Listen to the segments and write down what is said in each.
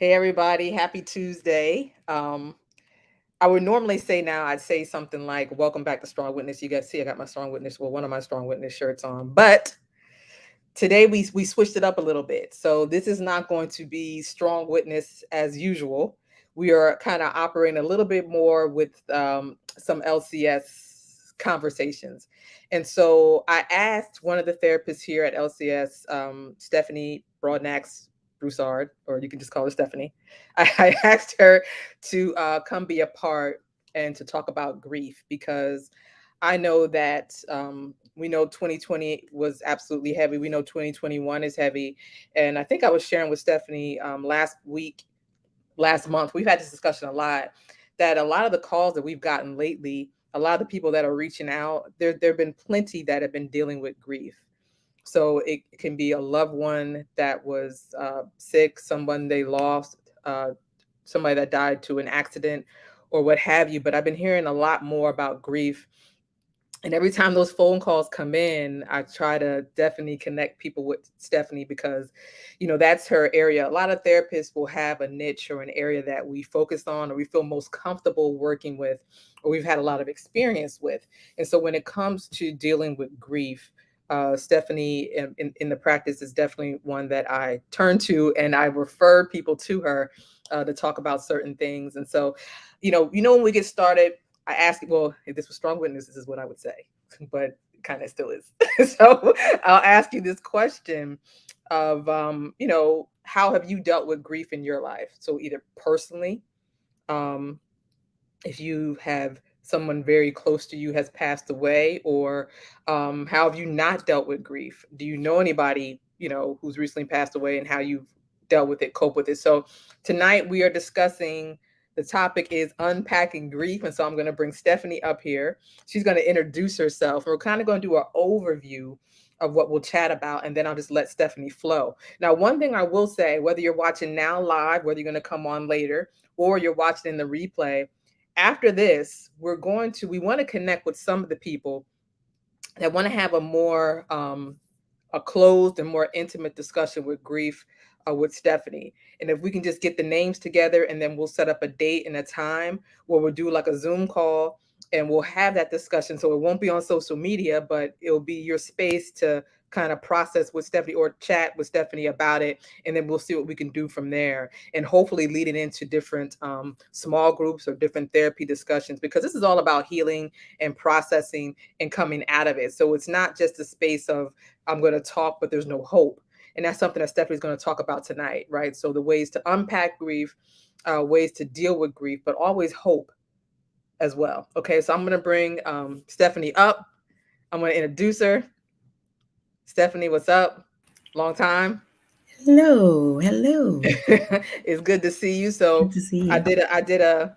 Hey everybody, happy Tuesday. I would normally say now I'd say something like welcome back to Strong Witness. You guys see I got my Strong Witness, well, one of my Strong Witness shirts on. But today we switched it up a little bit. So this is not going to be Strong Witness as usual. We are kind of operating a little bit more with some LCS conversations. And so I asked one of the therapists here at LCS, Stephanie Broadnax Broussard, or you can just call her Stephanie. I asked her to come be a part and to talk about grief because I know that we know 2020 was absolutely heavy. We know 2021 is heavy. And I think I was sharing with Stephanie last month, we've had this discussion a lot, that a lot of the calls that we've gotten lately, a lot of the people that are reaching out, there have been plenty that have been dealing with grief. So it can be a loved one that was sick, someone they lost, somebody that died to an accident or what have you. But I've been hearing a lot more about grief, and every time those phone calls come in, I try to definitely connect people with Stephanie because, that's her area. A lot of therapists will have a niche or an area that we focus on or we feel most comfortable working with or we've had a lot of experience with. And so when it comes to dealing with grief, Stephanie in the practice is definitely one that I turn to, and I refer people to her to talk about certain things. And so, when we get started, I ask, well, if this was Strong Witness, this is what I would say, but kind of still is. So I'll ask you this question of, how have you dealt with grief in your life? So either personally, um, if you have someone very close to you has passed away, or how have you not dealt with grief? Do you know anybody, who's recently passed away and how you've dealt with it, cope with it? So tonight we are discussing, the topic is unpacking grief. And so I'm going to bring Stephanie up here. She's going to introduce herself. We're kind of going to do an overview of what we'll chat about, and then I'll just let Stephanie flow. Now, one thing I will say, whether you're watching now live, whether you're going to come on later, or you're watching in the replay, after this, we want to connect with some of the people that want to have a closed and more intimate discussion with grief with Stephanie. And if we can just get the names together, and then we'll set up a date and a time where we'll do like a Zoom call and we'll have that discussion. So it won't be on social media, but it'll be your space to kind of process with Stephanie or chat with Stephanie about it. And then we'll see what we can do from there, and hopefully lead it into different small groups or different therapy discussions, because this is all about healing and processing and coming out of it. So it's not just a space of, I'm going to talk, but there's no hope. And that's something that Stephanie's going to talk about tonight, right? So the ways to unpack grief, ways to deal with grief, but always hope as well. Okay, so I'm going to bring Stephanie up. I'm going to introduce her. Stephanie, what's up? Long time. Hello, hello. It's good to see you. Good So to see I you. did a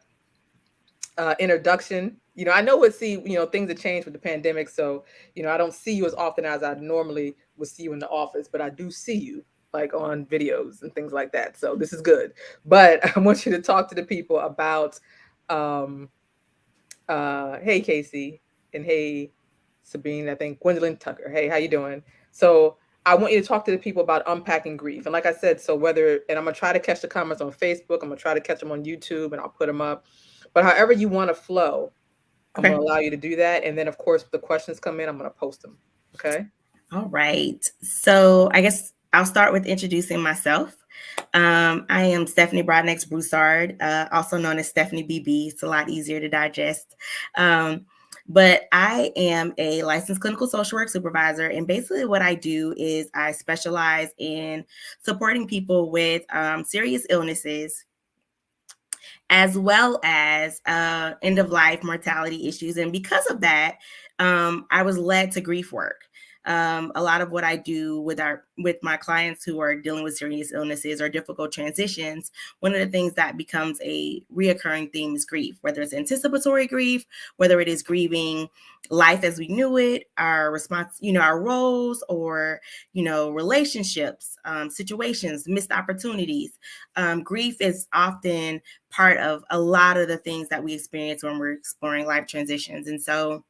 introduction. I know things have changed with the pandemic, so I don't see you as often as I normally would see you in the office, but I do see you like on videos and things like that. So this is good. But I want you to talk to the people about um hey Casey, and hey Sabine, I think Gwendolyn Tucker. Hey, how you doing? So I want you to talk to the people about unpacking grief. And like I said, and I'm gonna try to catch the comments on Facebook, I'm gonna try to catch them on YouTube, and I'll put them up. But however you want to flow, I'm Okay. gonna allow you to do that. And then of course the questions come in, I'm gonna post them. Okay. All right. So I guess I'll start with introducing myself. I am Stephanie Broadnax Broussard, also known as Stephanie BB. It's a lot easier to digest. But I am a licensed clinical social work supervisor. And basically, what I do is I specialize in supporting people with serious illnesses, as well as end of life mortality issues. And because of that, I was led to grief work. A lot of what I do with my clients who are dealing with serious illnesses or difficult transitions, one of the things that becomes a reoccurring theme is grief, whether it's anticipatory grief, whether it is grieving life as we knew it, our response, our roles, or relationships, situations, missed opportunities. Grief is often part of a lot of the things that we experience when we're exploring life transitions. And so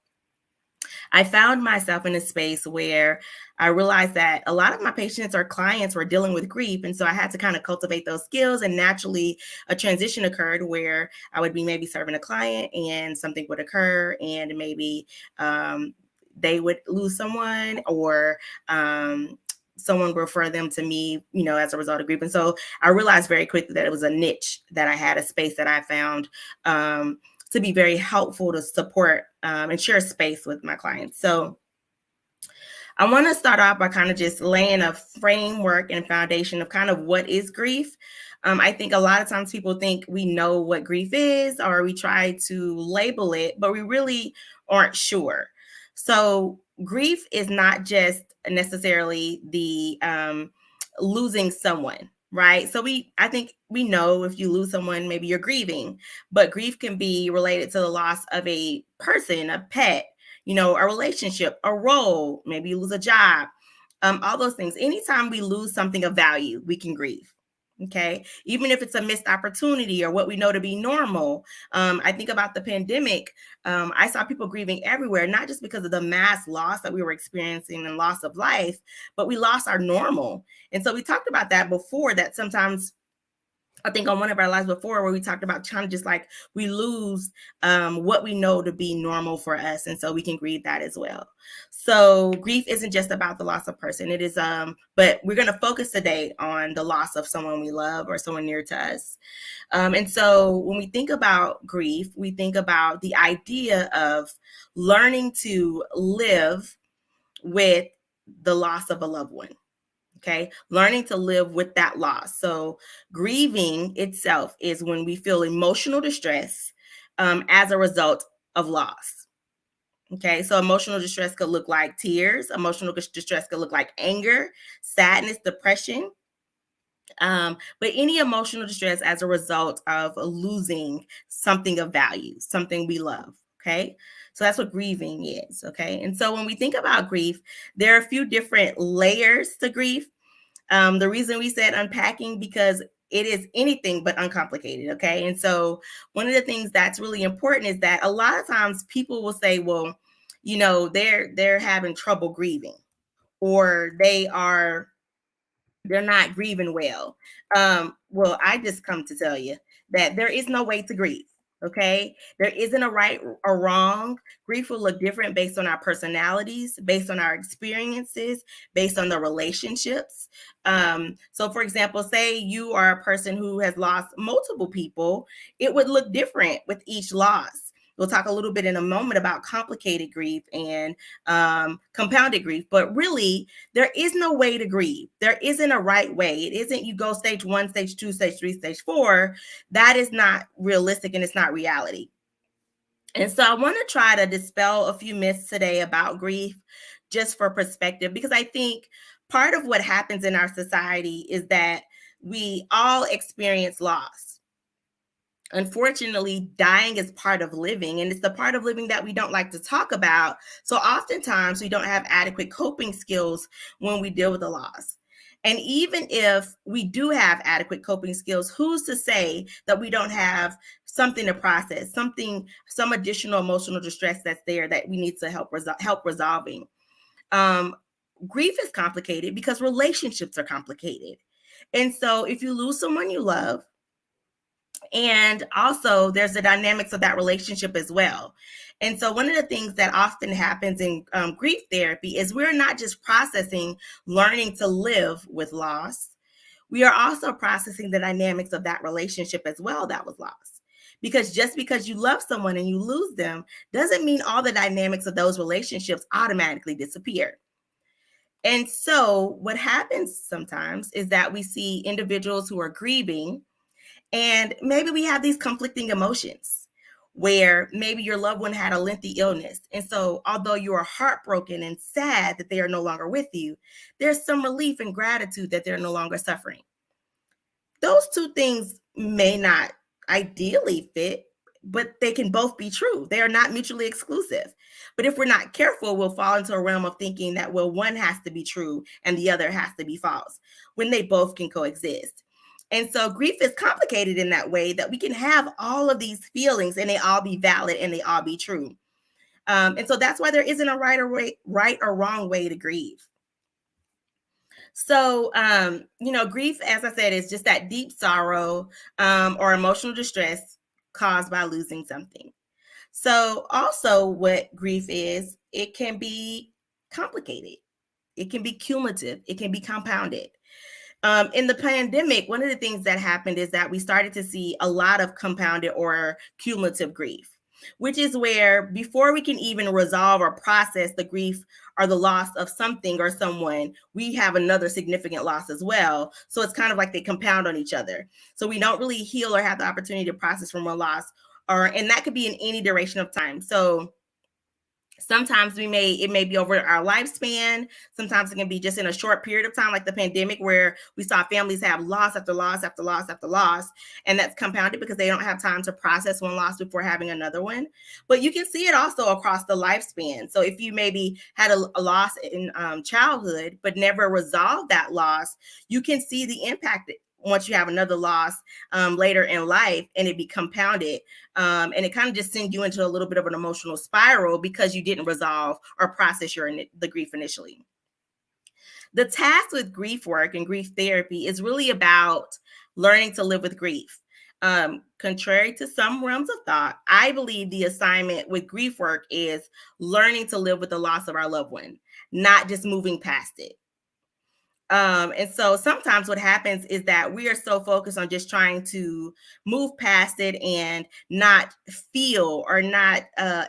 I found myself in a space where I realized that a lot of my patients or clients were dealing with grief. And so I had to kind of cultivate those skills. And naturally, a transition occurred where I would be maybe serving a client and something would occur, and maybe they would lose someone, or someone would refer them to me, as a result of grief. And so I realized very quickly that it was a niche that I had, a space that I found to be very helpful to support and share space with my clients. So I want to start off by kind of just laying a framework and foundation of kind of what is grief. I think a lot of times people think we know what grief is, or we try to label it, but we really aren't sure. So grief is not just necessarily the losing someone, right? So I think we know if you lose someone, maybe you're grieving, but grief can be related to the loss of a person, a pet, a relationship, a role, maybe you lose a job, all those things. Anytime we lose something of value, we can grieve. Okay. Even if it's a missed opportunity or what we know to be normal. I think about the pandemic. I saw people grieving everywhere, not just because of the mass loss that we were experiencing and loss of life, but we lost our normal. And so we talked about that before, that sometimes I think on one of our lives before, where we talked about kind of just like we lose what we know to be normal for us. And so we can grieve that as well. So grief isn't just about the loss of person. It is, but we're going to focus today on the loss of someone we love or someone near to us. And so when we think about grief, we think about the idea of learning to live with the loss of a loved one. Okay, learning to live with that loss. So grieving itself is when we feel emotional distress as a result of loss. Okay, so emotional distress could look like tears. Emotional distress could look like anger, sadness, depression. But any emotional distress as a result of losing something of value, something we love. Okay, so that's what grieving is. Okay, and so when we think about grief, there are a few different layers to grief. The reason we said unpacking, because it is anything but uncomplicated. Okay. And so one of the things that's really important is that a lot of times people will say, well, they're having trouble grieving, or they're not grieving well. Well, I just come to tell you that there is no way to grieve. Okay. There isn't a right or wrong. Grief will look different based on our personalities, based on our experiences, based on the relationships. So, for example, say you are a person who has lost multiple people, it would look different with each loss. We'll talk a little bit in a moment about complicated grief and compounded grief, but really, there is no way to grieve. There isn't a right way. It isn't you go stage 1, stage 2, stage 3, stage 4. That is not realistic, and it's not reality. And so I want to try to dispel a few myths today about grief, just for perspective, because I think part of what happens in our society is that we all experience loss. Unfortunately, dying is part of living, and it's the part of living that we don't like to talk about. So oftentimes we don't have adequate coping skills when we deal with the loss. And even if we do have adequate coping skills, who's to say that we don't have something to process, some additional emotional distress that's there that we need to help resolving? Grief is complicated because relationships are complicated. And so if you lose someone you love, and also there's the dynamics of that relationship as well. And so one of the things that often happens in grief therapy is we're not just processing learning to live with loss. We are also processing the dynamics of that relationship as well that was lost. Because just because you love someone and you lose them doesn't mean all the dynamics of those relationships automatically disappear. And so what happens sometimes is that we see individuals who are grieving, and maybe we have these conflicting emotions where maybe your loved one had a lengthy illness. And so although you are heartbroken and sad that they are no longer with you, there's some relief and gratitude that they're no longer suffering. Those two things may not ideally fit, but they can both be true. They are not mutually exclusive. But if we're not careful, we'll fall into a realm of thinking that, well, one has to be true and the other has to be false, when they both can coexist. And so grief is complicated in that way, that we can have all of these feelings and they all be valid and they all be true. And so that's why there isn't a right or wrong way to grieve. So, grief, as I said, is just that deep sorrow or emotional distress caused by losing something. So, also, what grief is, it can be complicated, it can be cumulative, it can be compounded. In the pandemic, one of the things that happened is that we started to see a lot of compounded or cumulative grief, which is where before we can even resolve or process the grief or the loss of something or someone, we have another significant loss as well. So it's kind of like they compound on each other. So we don't really heal or have the opportunity to process from one loss, and that could be in any duration of time. So sometimes it may be over our lifespan. Sometimes it can be just in a short period of time, like the pandemic, where we saw families have loss after loss after loss after loss, and that's compounded because they don't have time to process one loss before having another one. But you can see it also across the lifespan. So if you maybe had a loss in childhood but never resolved that loss, you can see the impact once you have another loss later in life, and it be compounded. And it kind of just sends you into a little bit of an emotional spiral because you didn't resolve or process the grief initially. The task with grief work and grief therapy is really about learning to live with grief. Contrary to some realms of thought, I believe the assignment with grief work is learning to live with the loss of our loved one, not just moving past it. And so sometimes what happens is that we are so focused on just trying to move past it and not feel or not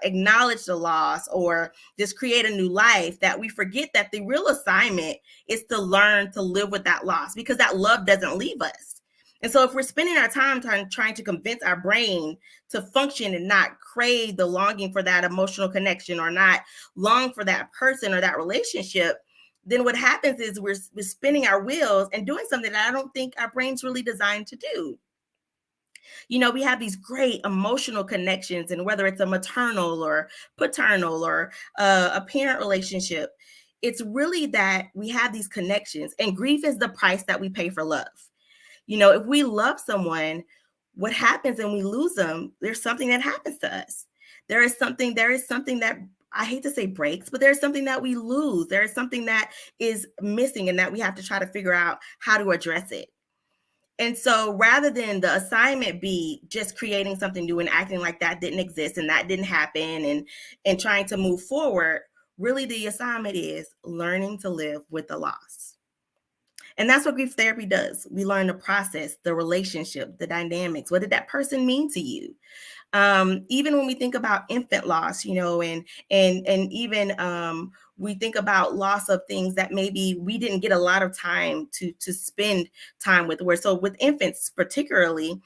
acknowledge the loss or just create a new life, that we forget that the real assignment is to learn to live with that loss, because that love doesn't leave us. And so if we're spending our time trying to convince our brain to function and not crave the longing for that emotional connection or not long for that person or that relationship, then what happens is we're spinning our wheels and doing something that I don't think our brain's really designed to do. We have these great emotional connections, and whether it's a maternal or paternal or a parent relationship, it's really that we have these connections, and grief is the price that we pay for love. If we love someone, what happens and we lose them, there's something that happens to us. There is something that, I hate to say breaks, but there's something that we lose. There is something that is missing and that we have to try to figure out how to address it. And so rather than the assignment be just creating something new and acting like that didn't exist and that didn't happen and trying to move forward, really the assignment is learning to live with the loss. And that's what grief therapy does. We learn the process, the relationship, the dynamics. What did that person mean to you? Even when we think about infant loss, and even we think about loss of things that maybe we didn't get a lot of time to spend time with. So with infants particularly,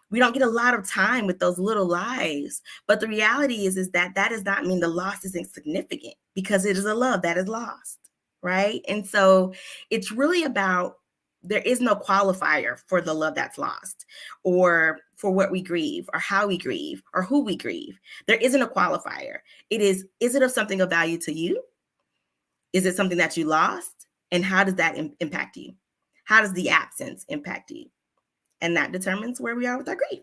we don't get a lot of time with those little lives. But the reality is that does not mean the loss is insignificant, because it is a love that is lost, right? And so it's really about, there is no qualifier for the love that's lost, or for what we grieve, or how we grieve, or who we grieve. There isn't a qualifier. Is it of something of value to you? Is it something that you lost? And how does that impact you? How does the absence impact you? And that determines where we are with our grief.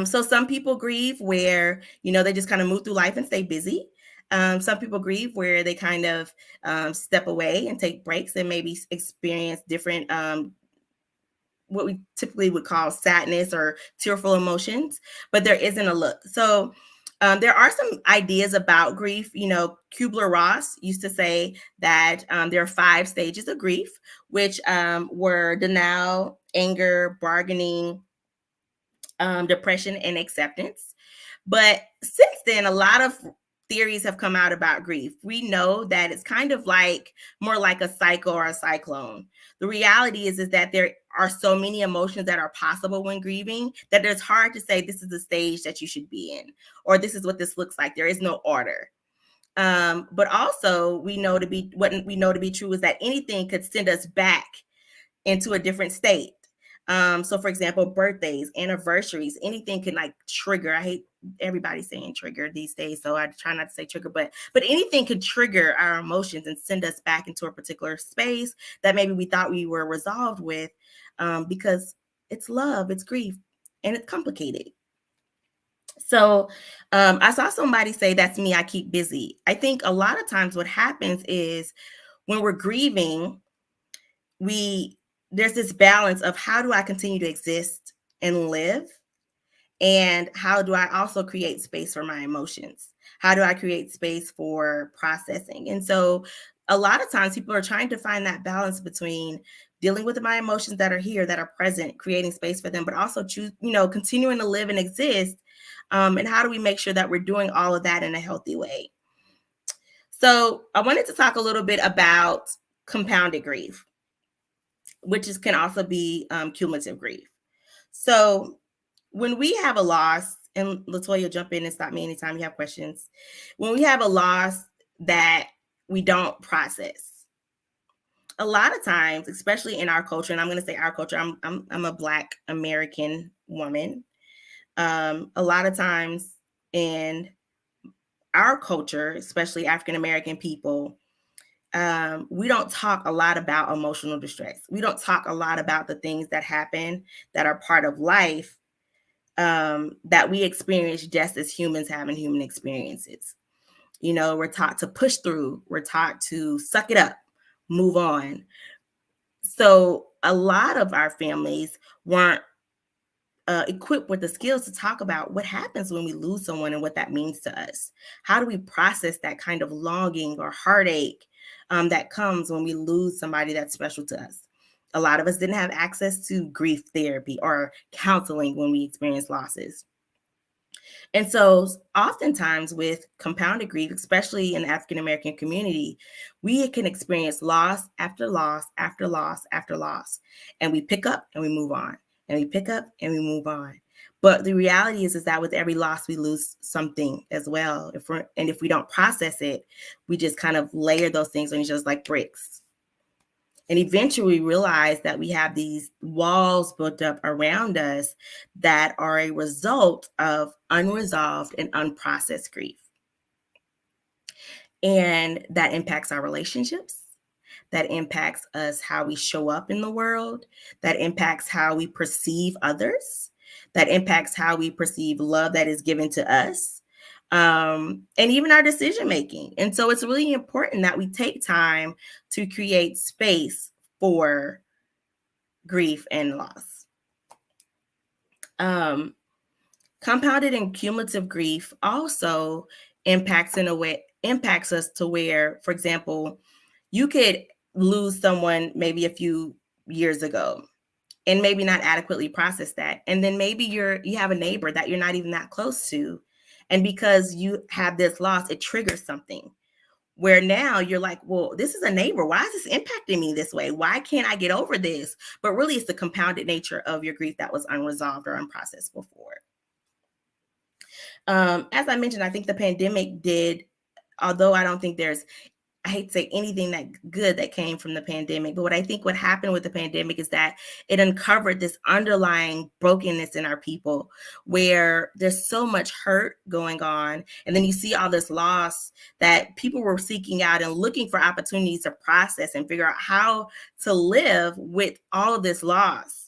So some people grieve where, they just kind of move through life and stay busy. Some people grieve where they kind of step away and take breaks and maybe experience different, what we typically would call sadness or tearful emotions, but there isn't a look. So there are some ideas about grief. Kubler-Ross used to say that there are 5 stages of grief, which were denial, anger, bargaining, depression, and acceptance. But since then, a lot of theories have come out about grief. We know that it's kind of more like a cycle or a cyclone. The reality is that there are so many emotions that are possible when grieving that it's hard to say this is the stage that you should be in, or this is what this looks like. There is no order. But also what we know to be true is that anything could send us back into a different state. So for example, birthdays, anniversaries, anything can trigger. I hate everybody saying trigger these days, so I try not to say trigger, but anything could trigger our emotions and send us back into a particular space that maybe we thought we were resolved with, because it's love, it's grief, and it's complicated. So I saw somebody say, that's me, I keep busy. I think a lot of times what happens is when we're grieving, we there's this balance of how do I continue to exist and live, and how do I also create space for my emotions? How do I create space for processing? And so a lot of times people are trying to find that balance between dealing with my emotions that are here, that are present, creating space for them, but also continuing to live and exist. And how do we make sure that we're doing all of that in a healthy way? So I wanted to talk a little bit about compounded grief, can also be cumulative grief. So when we have a loss, and Latoya, jump in and stop me anytime you have questions. When we have a loss that we don't process, a lot of times, especially in our culture, and I'm going to say our culture, I'm a Black American woman. A lot of times in our culture, especially African American people, we don't talk a lot about emotional distress. We don't talk a lot about the things that happen that are part of life, that we experience just as humans having human experiences. We're taught to push through, we're taught to suck it up, move on. So a lot of our families weren't equipped with the skills to talk about what happens when we lose someone and what that means to us. How do we process that kind of longing or heartache that comes when we lose somebody that's special to us? A lot of us didn't have access to grief therapy or counseling when we experience losses. And so oftentimes with compounded grief, especially in the African American community, we can experience loss after loss after loss after loss. And we pick up and we move on. And we pick up and we move on. But the reality is that with every loss, we lose something as well. If we don't process it, we just kind of layer those things on each other like bricks. And eventually we realize that we have these walls built up around us that are a result of unresolved and unprocessed grief. And that impacts our relationships. That impacts us, how we show up in the world. That impacts how we perceive others. That impacts how we perceive love that is given to us. And even our decision making. And so it's really important that we take time to create space for grief and loss. Compounded and cumulative grief also impacts us to where, for example, you could lose someone maybe a few years ago and maybe not adequately process that. And then maybe you have a neighbor that you're not even that close to. And because you have this loss, it triggers something where now you're like, well, this is a neighbor. Why is this impacting me this way? Why can't I get over this? But really, it's the compounded nature of your grief that was unresolved or unprocessed before. As I mentioned, I think the pandemic did, although I don't think I hate to say anything that good that came from the pandemic, but what happened with the pandemic is that it uncovered this underlying brokenness in our people where there's so much hurt going on. And then you see all this loss that people were seeking out and looking for opportunities to process and figure out how to live with all of this loss.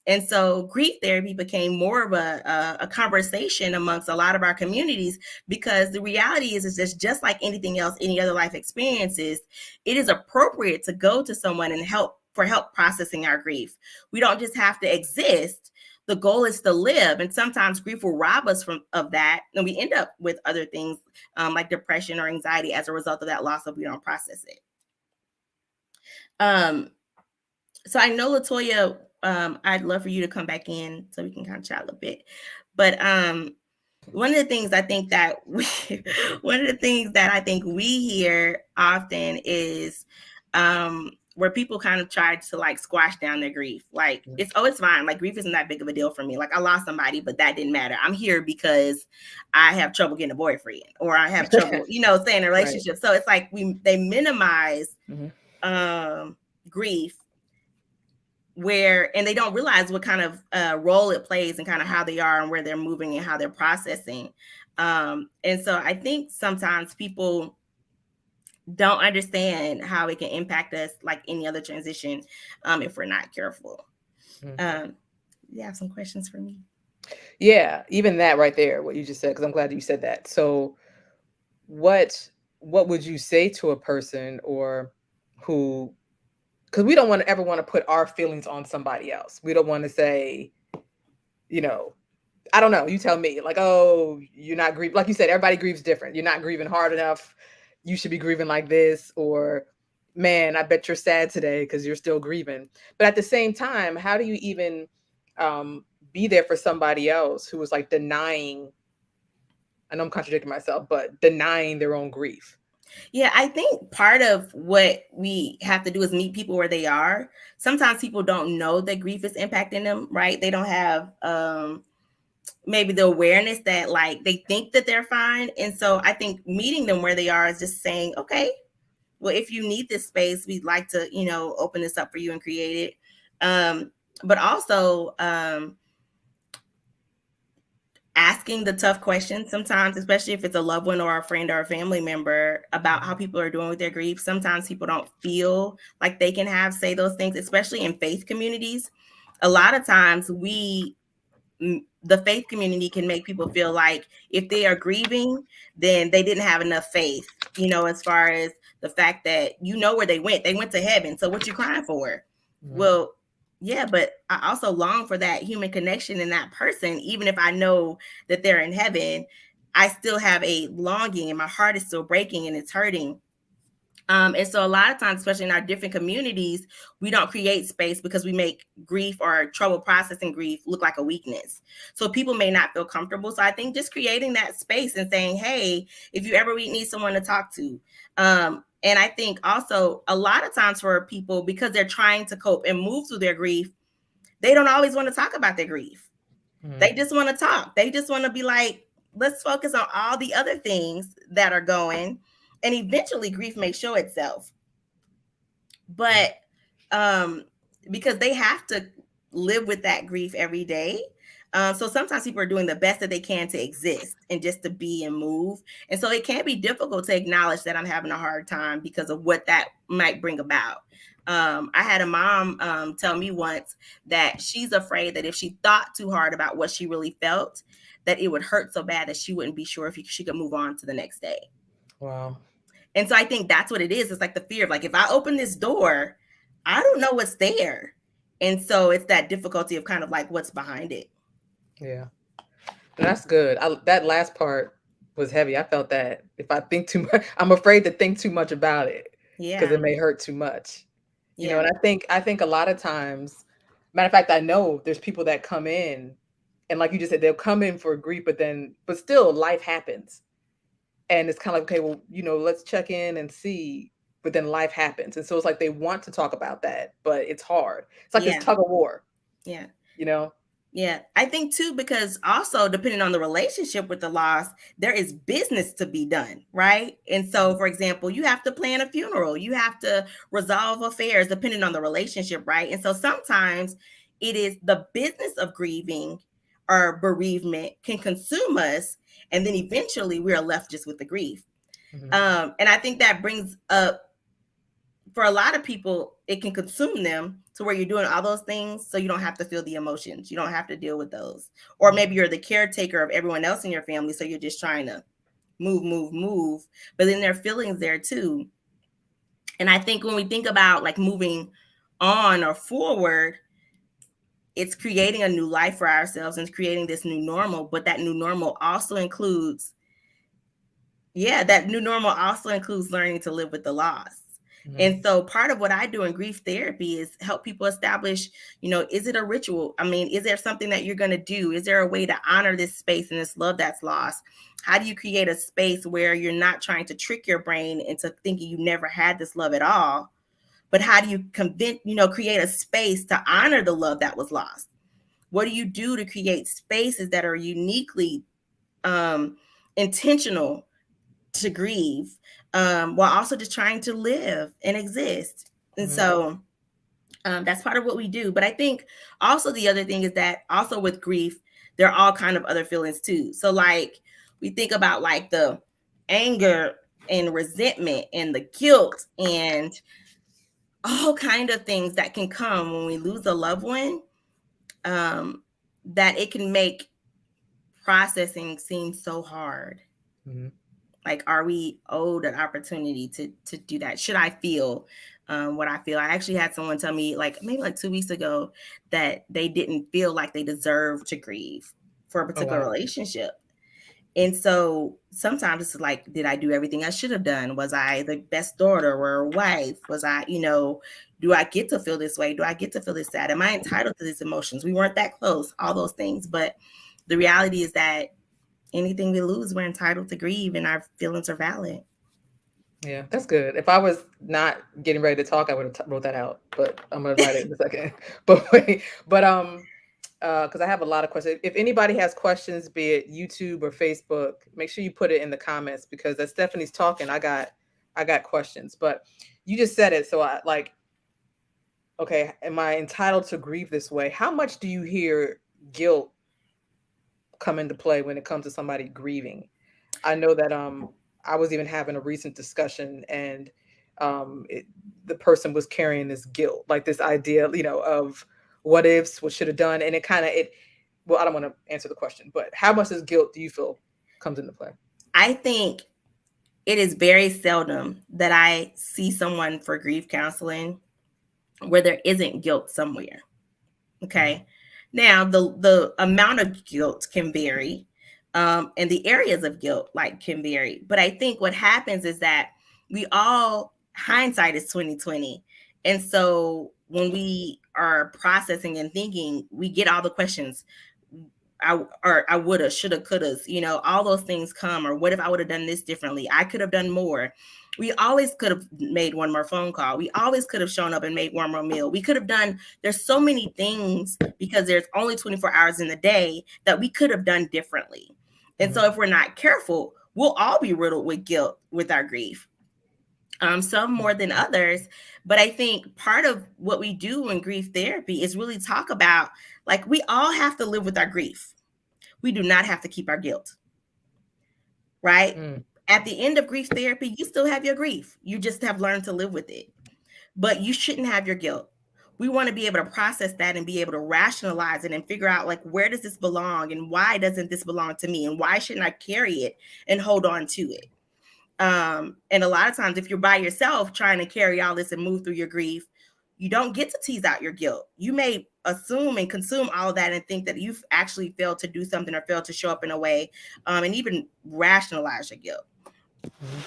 And so grief therapy became more of a conversation amongst a lot of our communities, because the reality is that just like anything else, any other life experiences, it is appropriate to go to someone and help processing our grief. We don't just have to exist. The goal is to live. And sometimes grief will rob us of that. And we end up with other things like depression or anxiety as a result of that loss if we don't process it. So I know, Latoya, I'd love for you to come back in so we can kind of chat a little bit. But one of the things I think that we hear often is where people kind of try to like squash down their grief. Like it's fine. Like grief isn't that big of a deal for me. Like I lost somebody, but that didn't matter. I'm here because I have trouble getting a boyfriend, or I have trouble, staying in a relationship. Right. So it's like they minimize grief, and they don't realize what kind of role it plays and kind of how they are and where they're moving and how they're processing. And so I think sometimes people don't understand how it can impact us like any other transition if we're not careful. You have some questions for me? Yeah, even that right there, what you just said, because I'm glad you said that. So what what would you say to a person or who, because we don't want to ever want to put our feelings on somebody else. We don't want to say, you know, I don't know, you tell me, like, oh, you're not grieving. Like you said, everybody grieves different. You're not grieving hard enough. You should be grieving like this. Or, man, I bet you're sad today because you're still grieving. But at the same time, how do you even um, be there for somebody else who is like denying, I know I'm contradicting myself, but denying their own grief? Yeah, I think part of what we have to do is meet people where they are. Sometimes people don't know that grief is impacting them, right? They don't have maybe the awareness that like they think that they're fine. And so I think meeting them where they are is just saying, okay, well, if you need this space, we'd like to, open this up for you and create it. But also asking the tough questions sometimes, especially if it's a loved one or a friend or a family member, about how Mhm. people are doing with their grief. Sometimes people don't feel like they can say those things, especially in faith communities. A lot of times the faith community can make people feel like if they are grieving, then they didn't have enough faith, as far as the fact that where they went to heaven. So what you crying for? Mhm. Well, yeah, but I also long for that human connection in that person. Even if I know that they're in heaven, I still have a longing and my heart is still breaking and it's hurting. And so a lot of times, especially in our different communities, we don't create space because we make grief or trouble processing grief look like a weakness. So people may not feel comfortable. So I think just creating that space and saying, hey, if you ever need someone to talk to. And I think also a lot of times for people, because they're trying to cope and move through their grief, they don't always want to talk about their grief. Mhm. They just want to talk. They just want to be like, let's focus on all the other things that are going. And eventually grief may show itself, but um because they have to live with that grief every day. So sometimes people are doing the best that they can to exist and just to be and move, and so it can be difficult to acknowledge that I'm having a hard time because of what that might bring about. I had a mom tell me once that she's afraid that if she thought too hard about what she really felt, that it would hurt so bad that she wouldn't be sure if she could move on to the next day. Wow. And so I think that's what it is. It's like the fear of like, if I open this door, I don't know what's there. And so it's that difficulty of kind of like what's behind it. Yeah. That's good. That last part was heavy. I felt that if I think too much, I'm afraid to think too much about it because Yeah. it may hurt too much. Yeah. And I think a lot of times, matter of fact, I know there's people that come in, and like you just said, they'll come in for grief, but still life happens. And it's kind of like, okay, well, let's check in and see, but then life happens. And so it's like they want to talk about that, but it's hard. It's like this Yeah. tug of war, Yeah. you know? Yeah, I think too, because also depending on the relationship with the loss, there is business to be done, right? And so, for example, you have to plan a funeral, you have to resolve affairs depending on the relationship, right? And so sometimes it is the business of grieving or bereavement can consume us, and then eventually we are left just with the grief. Mhm. And I think that brings up for a lot of people, it can consume them to where you're doing all those things so you don't have to feel the emotions. You don't have to deal with those. Or maybe you're the caretaker of everyone else in your family, so you're just trying to move, move, move. But then there are feelings there too. And I think when we think about like moving on or forward, it's creating a new life for ourselves and creating this new normal. But that new normal also includes, that new normal also includes learning to live with the loss. Mhm. And so part of what I do in grief therapy is help people establish, is it a ritual? I mean, is there something that you're going to do? Is there a way to honor this space and this love that's lost? How do you create a space where you're not trying to trick your brain into thinking you never had this love at all? But how do you create a space to honor the love that was lost? What do you do to create spaces that are uniquely intentional to grieve, while also just trying to live and exist? And Mhm. so that's part of what we do. But I think also the other thing is that also with grief, there are all kind of other feelings too. So like we think about like the anger and resentment and the guilt and all kind of things that can come when we lose a loved one, that it can make processing seems so hard. Mm-hmm. Like, are we owed an opportunity to do that? Should I feel what I feel? I actually had someone tell me, like maybe like 2 weeks ago, that they didn't feel like they deserved to grieve for a Oh particular wow. relationship. And so sometimes it's like, did I do everything I should have done? Was I the best daughter or wife? Was I, do I get to feel this way? Do I get to feel this sad? Am I entitled to these emotions? We weren't that close, all those things. But the reality is that anything we lose, we're entitled to grieve, and our feelings are valid. Yeah, that's good. If I was not getting ready to talk, I would have wrote that out, but I'm gonna write it in a second. But wait, but because I have a lot of questions. If anybody has questions, be it YouTube or Facebook, make sure you put it in the comments because as Stephanie's talking, I got questions. But you just said it, so I like, okay, am I entitled to grieve this way? How much do you hear guilt come into play when it comes to somebody grieving? I know that I was even having a recent discussion and the person was carrying this guilt, like this idea, of what ifs, what should have done, and it well, I don't want to answer the question, but how much does guilt do you feel comes into play? I think it is very seldom that I see someone for grief counseling where there isn't guilt somewhere. Mhm. Okay. Now the amount of guilt can vary, and the areas of guilt like can vary. But I think what happens is that we all hindsight is 2020, and so when we are processing and thinking, we get all the questions. I woulda, shoulda, couldas, all those things come. Or what if I would have done this differently? I could have done more. We always could have made one more phone call. We always could have shown up and made one more meal. We could have done, there's so many things because there's only 24 hours in the day that we could have done differently. And Mhm. so if we're not careful, we'll all be riddled with guilt with our grief. Some more than others. But I think part of what we do in grief therapy is really talk about, like, we all have to live with our grief. We do not have to keep our guilt, right? Mm. At the end of grief therapy, you still have your grief. You just have learned to live with it, but you shouldn't have your guilt. We want to be able to process that and be able to rationalize it and figure out, like, where does this belong and why doesn't this belong to me and why shouldn't I carry it and hold on to it? And a lot of times, if you're by yourself trying to carry all this and move through your grief, you don't get to tease out your guilt. You may assume and consume all of that and think that you've actually failed to do something or failed to show up in a way, and even rationalize your guilt,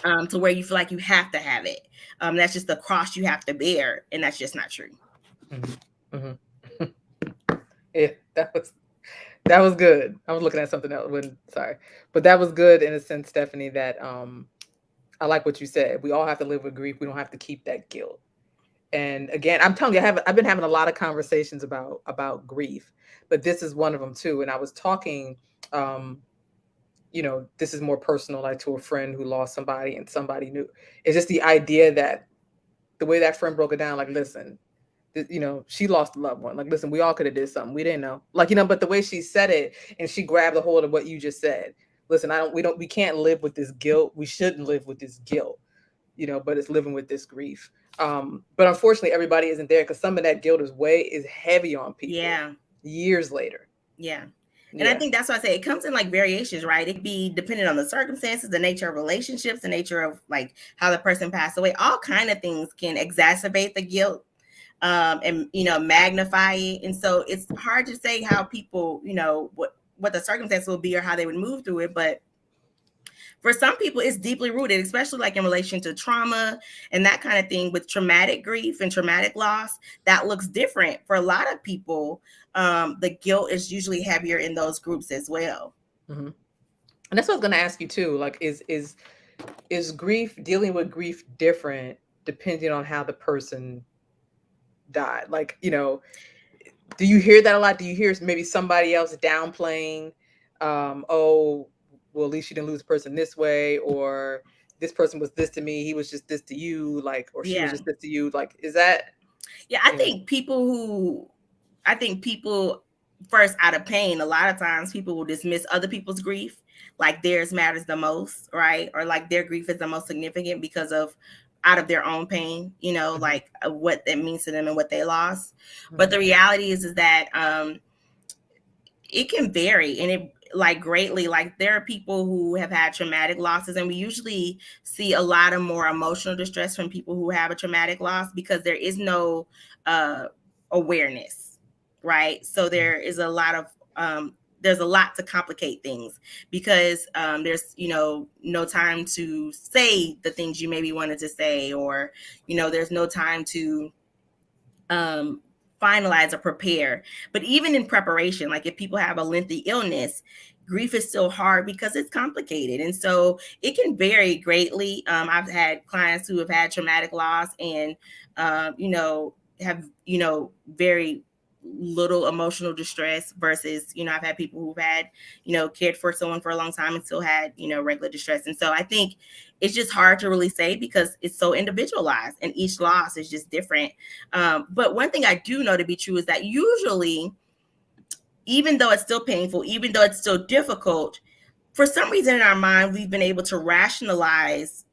Mhm. to where you feel like you have to have it. That's just the cross you have to bear, and that's just not true. Mhm. Mhm. Yeah, that was good. I was looking at something else. When Sorry, but that was good in a sense, Stephanie. That I like what you said. We all have to live with grief. We don't have to keep that guilt. And again, I'm telling you, I've been having a lot of conversations about grief, but this is one of them too. And I was talking, um, this is more personal, like to a friend who lost somebody and somebody knew. It's just the idea that the way that friend broke it down, like, listen, she lost a loved one. Like, listen, we all could have did something. We didn't know. Like, but the way she said it and she grabbed a hold of what you just said. Listen, we can't live with this guilt. We shouldn't live with this guilt, but it's living with this grief. But unfortunately, everybody isn't there because some of that guilt is heavy on people Yeah. years later. Yeah. And I Yeah. think that's why I say it comes in like variations, right? It could be dependent on the circumstances, the nature of relationships, the nature of like how the person passed away. All kind of things can exacerbate the guilt, and magnify it. And so it's hard to say how people, what the circumstance will be or how they would move through it. But for some people, it's deeply rooted, especially like in relation to trauma and that kind of thing. With traumatic grief and traumatic loss, that looks different for a lot of people. The guilt is usually heavier in those groups as well. Hmm. And that's what I was going to ask you too. Like, is grief, dealing with grief, different depending on how the person died? Like, do you hear that a lot? Do you hear maybe somebody else downplaying, oh, well, at least you didn't lose a person this way, or this person was this to me, he was just this to you, like, or she was Yeah. just this to you, like, is that, Yeah. you know? I think people first, out of pain, a lot of times people will dismiss other people's grief, like theirs matters the most, right? Or like their grief is the most significant because of out of their own pain, Mhm, like what that means to them and what they lost. But mhm, the reality is that it can vary, and it like greatly. Like there are people who have had traumatic losses, and we usually see a lot of more emotional distress from people who have a traumatic loss because there is no uh, awareness, right? So there is a lot of there's a lot to complicate things because there's no time to say the things you maybe wanted to say, or there's no time to um, finalize or prepare. But even in preparation, like if people have a lengthy illness, grief is still hard because it's complicated. And so it can vary greatly. I've had clients who have had traumatic loss and, have, very little emotional distress versus, I've had people who've had, cared for someone for a long time and still had, regular distress. And so I think it's just hard to really say because it's so individualized and each loss is just different. But one thing I do know to be true is that usually, even though it's still painful, even though it's still difficult, for some reason in our mind, we've been able to rationalize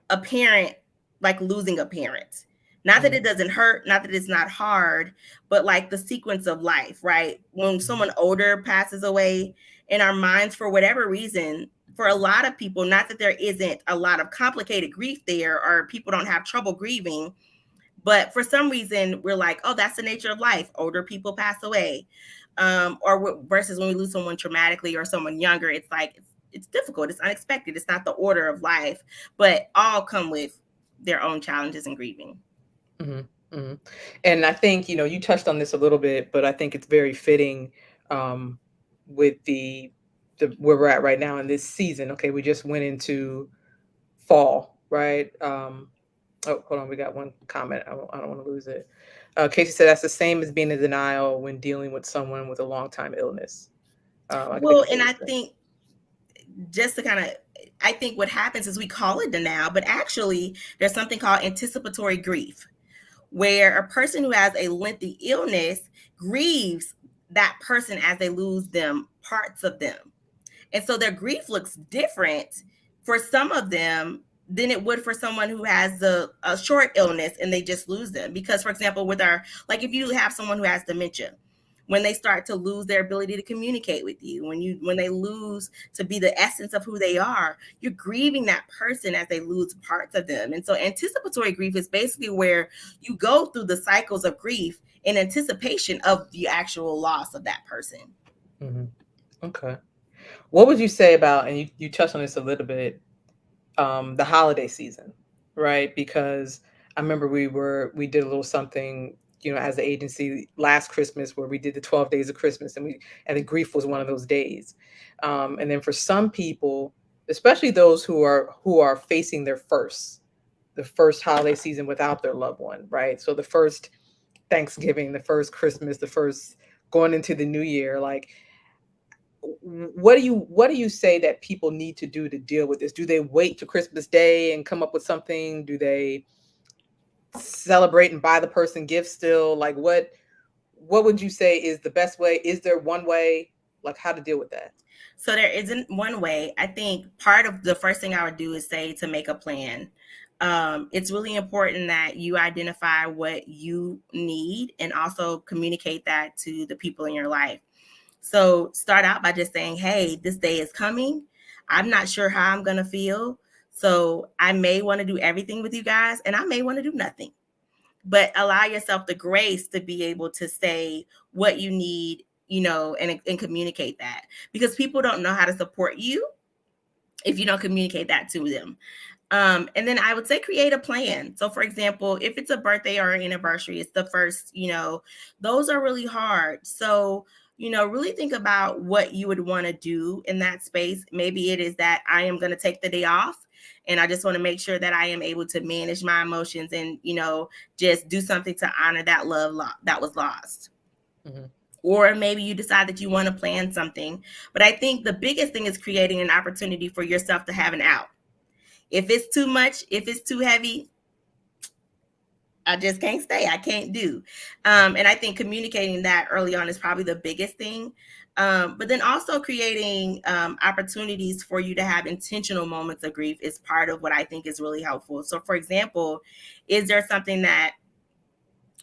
a parent, like losing a parent. Not that it doesn't hurt, not that it's not hard, but like the sequence of life, right? When someone older passes away, in our minds, for whatever reason, for a lot of people, not that there isn't a lot of complicated grief there or people don't have trouble grieving, but for some reason, we're like, oh, that's the nature of life. Older people pass away. Versus when we lose someone traumatically or someone younger, it's like, it's difficult. It's unexpected. It's not the order of life, but all come with their own challenges and grieving. Mm-hmm. Mm-hmm. And I think, you touched on this a little bit, but I think it's very fitting um, with the where we're at right now in this season. Okay, we just went into fall, right? Oh, hold on, we got one comment. I don't want to lose it. Casey said that's the same as being in denial when dealing with someone with a long time illness. I Well, can say and the I same. think just to kind of, I think what happens is we call it denial, but actually there's something called anticipatory grief, where a person who has a lengthy illness grieves that person as they lose them, parts of them. And so their grief looks different for some of them than it would for someone who has a short illness and they just lose them. Because, for example, like if you have someone who has dementia, when they start to lose their ability to communicate with you, when they lose to be the essence of who they are, you're grieving that person as they lose parts of them. And so anticipatory grief is basically where you go through the cycles of grief in anticipation of the actual loss of that person. Hmm. Okay. What would you say about, and you touched on this a little bit, the holiday season, right? Because I remember we did a little something, as the agency last Christmas where we did the 12 days of Christmas, and the grief was one of those days. And then for some people, especially those who are facing the first holiday season without their loved one, right? So the first Thanksgiving, the first Christmas, the first going into the new year, like what do you say that people need to do to deal with this? Do they wait to Christmas Day and come up with something? Do they celebrate and buy the person gifts still? Like what would you say is the best way? Is there one way? Like how to deal with that? So there isn't one way. I think part of the first thing I would do is say to make a plan. It's really important that you identify what you need and also communicate that to the people in your life. So start out by just saying, hey, this day is coming. I'm not sure how I'm going to feel. So I may want to do everything with you guys and I may want to do nothing. But allow yourself the grace to be able to say what you need, and communicate that, because people don't know how to support you if you don't communicate that to them. And then I would say create a plan. So, for example, if it's a birthday or an anniversary, it's the first, those are really hard. So, really think about what you would want to do in that space. Maybe it is that I am going to take the day off and I just want to make sure that I am able to manage my emotions and, just do something to honor that that was lost. Mm-hmm. Or maybe you decide that you want to plan something. But I think the biggest thing is creating an opportunity for yourself to have an out. If it's too much, if it's too heavy, I just can't stay. I can't do. And I think communicating that early on is probably the biggest thing. But then also creating opportunities for you to have intentional moments of grief is part of what I think is really helpful. So, for example, is there something that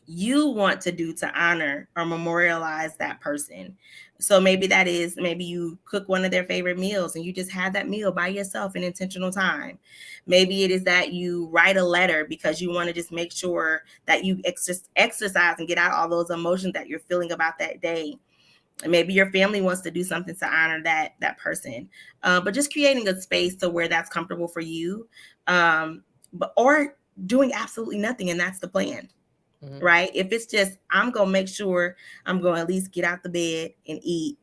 you want to do to honor or memorialize that person. So maybe that is, maybe you cook one of their favorite meals and you just have that meal by yourself in intentional time. Maybe it is that you write a letter because you want to just make sure that you exercise and get out all those emotions that you're feeling about that day. And maybe your family wants to do something to honor that person, but just creating a space to where that's comfortable for you, but or doing absolutely nothing, and that's the plan. Mm-hmm. Right? If it's just, I'm gonna make sure I'm gonna at least get out the bed and eat,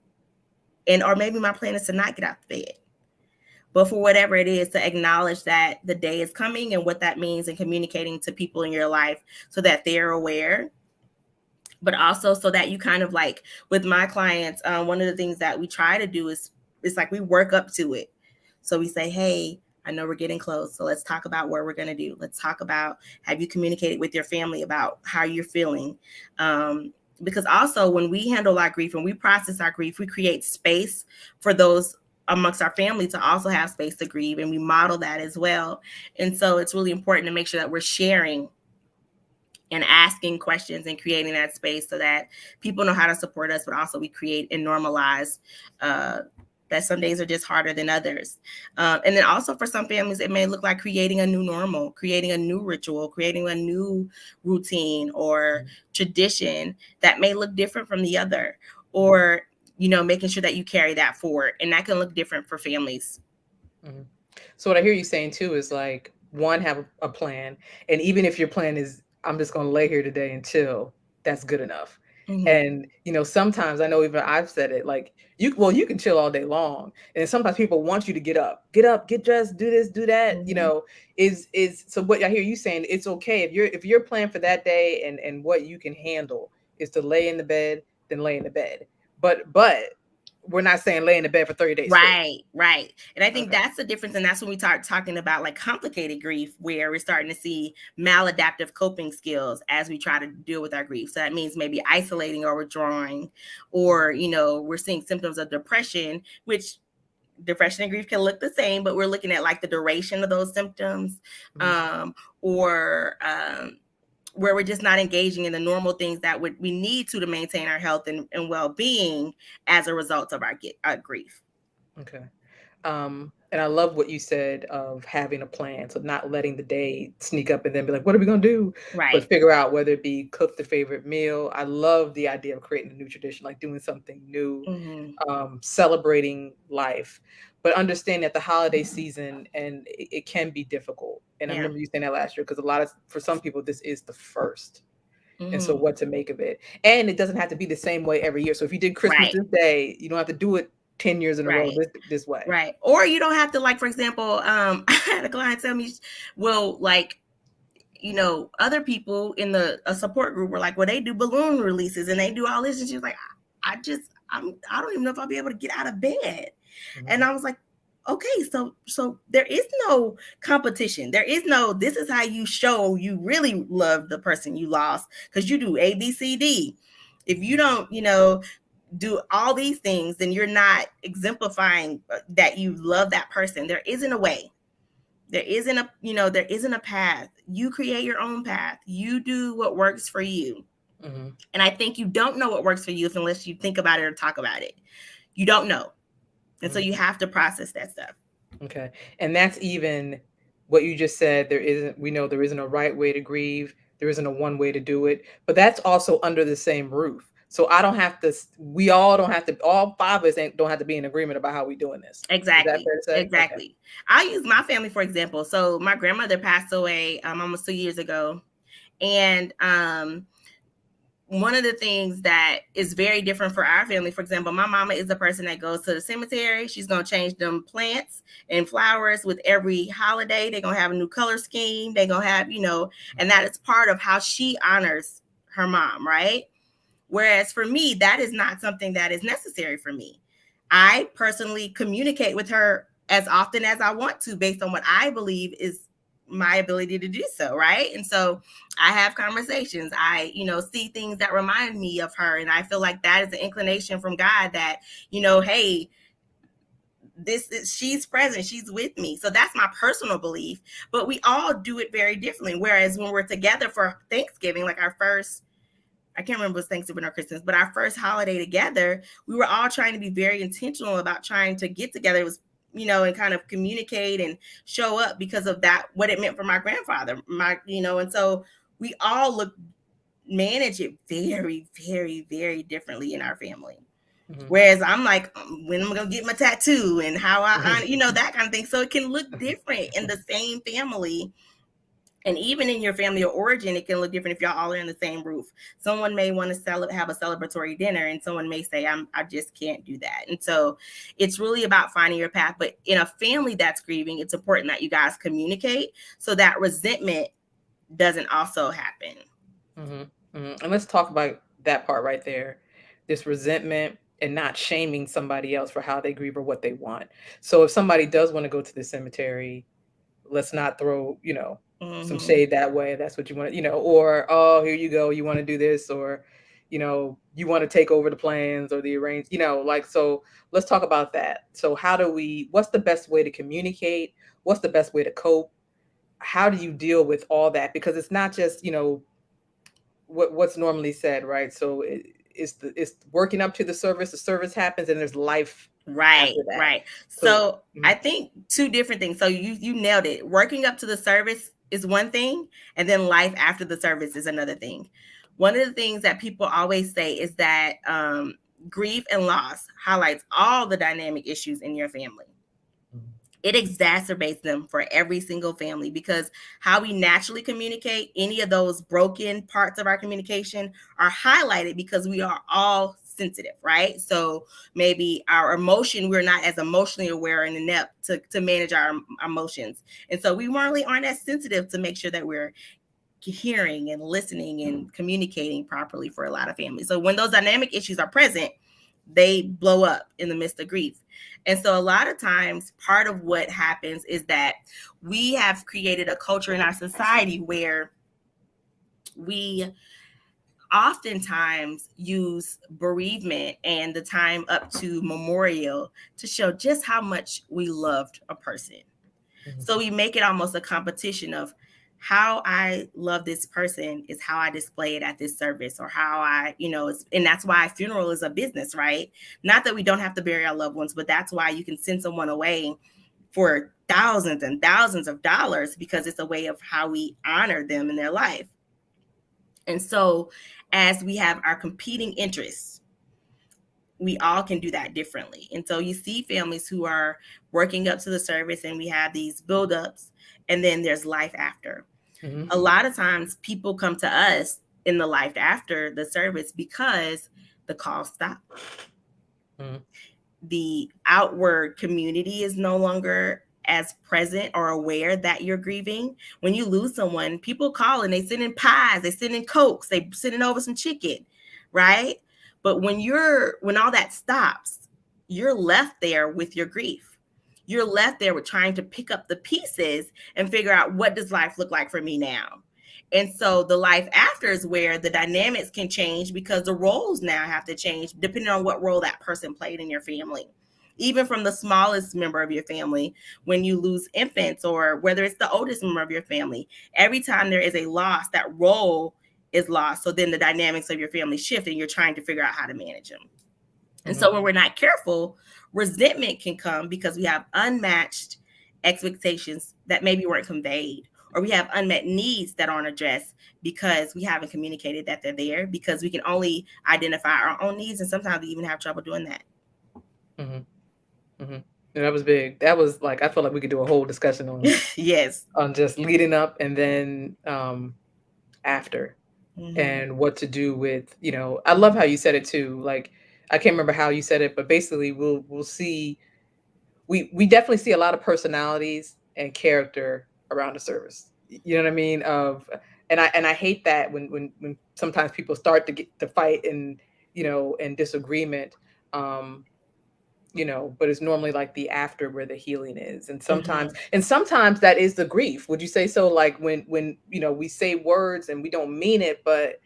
and or maybe my plan is to not get out the bed. But for whatever it is, to acknowledge that the day is coming and what that means, and communicating to people in your life so that they're aware, but also so that you kind of like, with my clients, one of the things that we try to do is, it's like we work up to it. So we say, hey, I know we're getting close, so let's talk about what we're going to do. Let's talk about, have you communicated with your family about how you're feeling? Because also when we handle our grief and we process our grief, we create space for those amongst our family to also have space to grieve, and we model that as well. And so it's really important to make sure that we're sharing and asking questions and creating that space so that people know how to support us, but also we create and normalize that some days are just harder than others. And then also for some families, it may look like creating a new normal, creating a new ritual, creating a new routine or tradition that may look different from the other, or, making sure that you carry that forward. And that can look different for families. Mm-hmm. So what I hear you saying too is like, one, have a plan, and even if your plan is, I'm just going to lay here today and chill, that's good enough. Mm-hmm. And sometimes I know, even I've said it, like, you can chill all day long, and sometimes people want you to get up, get dressed, do this, do that. Mm-hmm. Is so what I hear you saying, it's okay if your plan for that day and what you can handle is to lay in the bed, then lay in the bed. But we're not saying lay in the bed for 30 days straight. Right. And I think Okay. that's the difference. And that's when we start talking about like complicated grief, where we're starting to see maladaptive coping skills as we try to deal with our grief. So that means maybe isolating or withdrawing, or, we're seeing symptoms of depression, which depression and grief can look the same, but we're looking at like the duration of those symptoms, Mm-hmm. or where we're just not engaging in the normal things that we need to maintain our health and well-being as a result of our grief. Okay. And I love what you said of having a plan. So not letting the day sneak up and then be like, what are we going to do? But Right. figure out, whether it be cook the favorite meal. I love the idea of creating a new tradition, like doing something new, Mm-hmm. celebrating life. But understand that the holiday season, and it can be difficult. And I Yeah. remember you saying that last year, because for some people, this is the first. And so Mm-hmm. what to make of it. And it doesn't have to be the same way every year. So if you did Christmas Right. this day, you don't have to do it 10 years in a row Right. this way. Right. Or you don't have to, like, for example, I had a client tell me, well, like, other people in a support group were like, well, they do balloon releases and they do all this. And she was like, I don't even know if I'll be able to get out of bed. Mm-hmm. And I was like, okay, so there is no competition. There is no, this is how you show you really love the person you lost, because you do A, B, C, D. If you don't, do all these things, then you're not exemplifying that you love that person. There isn't a way. There isn't a path. You create your own path. You do what works for you. Mm-hmm. And I think you don't know what works for you unless you think about it or talk about it. You don't know. And so you have to process that stuff. Okay. And that's even what you just said. We know there isn't a right way to grieve. There isn't a one way to do it, but that's also under the same roof. So we all don't have to, all five of us don't have to be in agreement about how we're doing this. Exactly. Is that fair to say? Exactly. Okay. I'll use my family, for example. So my grandmother passed away almost 2 years ago. And one of the things that is very different for our family, for example, my mama is the person that goes to the cemetery. She's going to change them plants and flowers with every holiday. They're going to have a new color scheme. They're going to have, and that is part of how she honors her mom, right? Whereas for me, that is not something that is necessary for me. I personally communicate with her as often as I want to, based on what I believe is my ability to do so, right? And so I have conversations. I, see things that remind me of her, and I feel like that is an inclination from God that, hey, she's present, she's with me. So that's my personal belief, but we all do it very differently. Whereas when we're together for Thanksgiving, like our first I can't remember if it was Thanksgiving or Christmas, but our first holiday together, we were all trying to be very intentional about trying to get together. It was, and kind of communicate and show up because of that, what it meant for my grandfather, and so we all manage it very, very, very differently in our family. Mm-hmm. Whereas I'm like, when I'm gonna get my tattoo and how Mm-hmm. that kind of thing. So it can look different in the same family. And even in your family of origin, it can look different if y'all all are in the same roof. Someone may want to have a celebratory dinner, and someone may say, I just can't do that. And so it's really about finding your path. But in a family that's grieving, it's important that you guys communicate so that resentment doesn't also happen. Mm-hmm. Mm-hmm. And let's talk about that part right there, this resentment and not shaming somebody else for how they grieve or what they want. So if somebody does want to go to the cemetery, let's not throw, some Mm-hmm. shade that way. That's what you want, or, oh, here you go. You want to do this, or, you want to take over the plans or the arrange, like, so let's talk about that. So what's the best way to communicate? What's the best way to cope? How do you deal with all that? Because it's not just, what's normally said, right? So it's working up to the service happens, and there's life Right, after that. right. So So I think two different things. So you nailed it. Working up to the service is one thing, and then life after the service is another thing. One of the things that people always say is that grief and loss highlights all the dynamic issues in your family. It exacerbates them for every single family because how we naturally communicate, any of those broken parts of our communication are highlighted because we are all sensitive, right? So maybe our emotion, we're not as emotionally aware and inept to manage our emotions. And so we really aren't as sensitive to make sure that we're hearing and listening and communicating properly for a lot of families. So when those dynamic issues are present, they blow up in the midst of grief. And so a lot of times, part of what happens is that we have created a culture in our society where we oftentimes use bereavement and the time up to memorial to show just how much we loved a person. mm-hmm. So we make it almost a competition of how I love this person is how I display it at this service, or how and that's why funeral is a business, right? Not that we don't have to bury our loved ones, but that's why you can send someone away for thousands and thousands of dollars because it's a way of how we honor them in their life. And so as we have our competing interests, we all can do that differently. And so you see families who are working up to the service, and we have these buildups, and then there's life after. Mm-hmm. A lot of times people come to us in the life after the service because the calls stop. Mm-hmm. The outward community is no longer as present or aware that you're grieving. When you lose someone, people call and they send in pies, they send in cokes, they send in over some chicken, right? But when all that stops, you're left there with your grief. You're left there with trying to pick up the pieces and figure out, what does life look like for me now? And so the life after is where the dynamics can change because the roles now have to change depending on what role that person played in your family. Even from the smallest member of your family, when you lose infants, or whether it's the oldest member of your family, every time there is a loss, that role is lost. So then the dynamics of your family shift, and you're trying to figure out how to manage them. And so when we're not careful, resentment can come because we have unmatched expectations that maybe weren't conveyed, or we have unmet needs that aren't addressed because we haven't communicated that they're there, because we can only identify our own needs, and sometimes we even have trouble doing that. Mm-hmm. Mm-hmm. And that was big. That was like, I felt like we could do a whole discussion on yes, on just leading up and then after, mm-hmm. and what to do with, I love how you said it too. Like, I can't remember how you said it, but basically we'll see, we definitely see a lot of personalities and character around the service. You know what I mean? And I hate that when sometimes people start to get to fight and, and disagreement, but it's normally like the after where the healing is. And sometimes, Mm-hmm. and sometimes that is the grief. Would you say so? Like when we say words and we don't mean it, but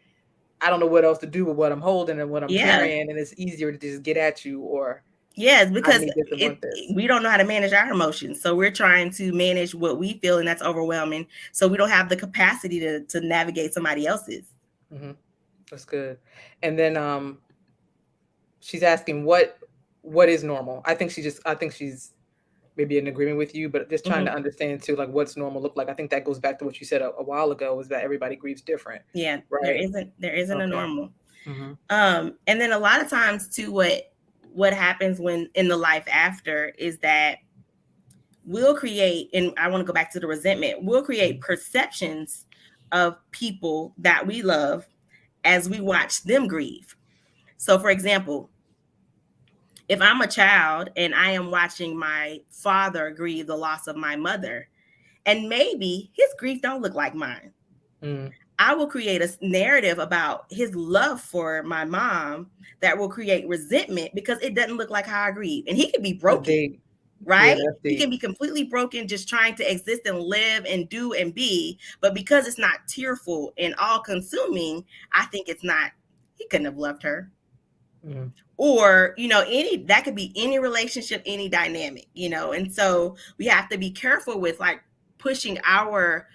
I don't know what else to do with what I'm holding and what I'm Yeah. carrying, and it's easier to just get at you, or Yes, I because need this and want this. we don't know how to manage our emotions. So we're trying to manage what we feel, and that's overwhelming. So we don't have the capacity to navigate somebody else's. Mm-hmm. That's good. And then she's asking what is normal. I think she's maybe in agreement with you, but just trying to Mhm. understand too, like what's normal look like. I think that goes back to what you said a while ago, is that everybody grieves different, Yeah, right? there isn't a Okay. normal. Mm-hmm. And then a lot of times too, what happens when in the life after is that we'll create, and I want to go back to the resentment, we'll create perceptions of people that we love as we watch them grieve. So for example, if I'm a child and I am watching my father grieve the loss of my mother, and maybe his grief don't look like mine, Mm-hmm. I will create a narrative about his love for my mom that will create resentment because it doesn't look like how I grieve. And he can be That's broken, deep. Yeah, right? that's He can deep. be completely broken, just trying to exist and live and do and be. But because it's not tearful and all consuming, I think it's not, he couldn't have loved her. Mm-hmm. Or, any that could be any relationship, any dynamic, and so we have to be careful with like pushing our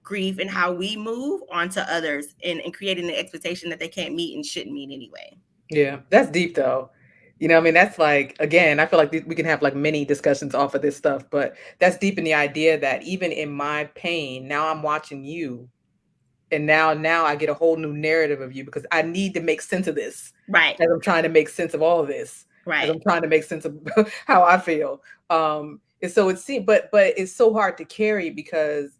grief and how we move onto others, and creating the expectation that they can't meet and shouldn't meet anyway. Yeah, that's deep though. You know, I mean, that's like, again, I feel like we can have like many discussions off of this stuff, but that's deep in the idea that even in my pain, now I'm watching you, and now I get a whole new narrative of you because I need to make sense of this, Right. as I'm trying to make sense of all of this, as Right. I'm trying to make sense of how I feel. And so but it's so hard to carry because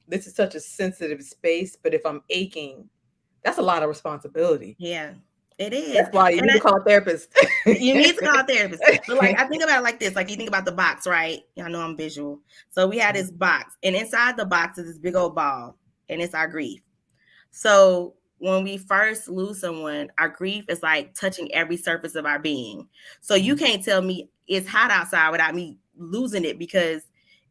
this is such a sensitive space. But if I'm aching, that's a lot of responsibility. Yeah, it is. That's why you And need to call a therapist. you need to call a therapist. But like I think about it like this, like you think about the box, right? Y'all know I'm visual. So we had this box, and inside the box is this big old ball, and it's our grief. So when we first lose someone, our grief is like touching every surface of our being. So you can't tell me it's hot outside without me losing it, because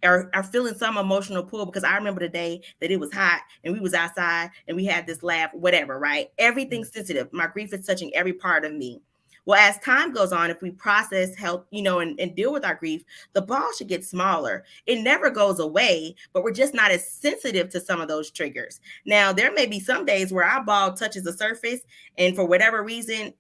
or feeling some emotional pull, because I remember the day that it was hot and we was outside and we had this laugh, whatever, right? Everything's sensitive. My grief is touching every part of me. Well, as time goes on, if we process, help, and deal with our grief, the ball should get smaller. It never goes away, but we're just not as sensitive to some of those triggers. Now, there may be some days where our ball touches the surface, and for whatever reason,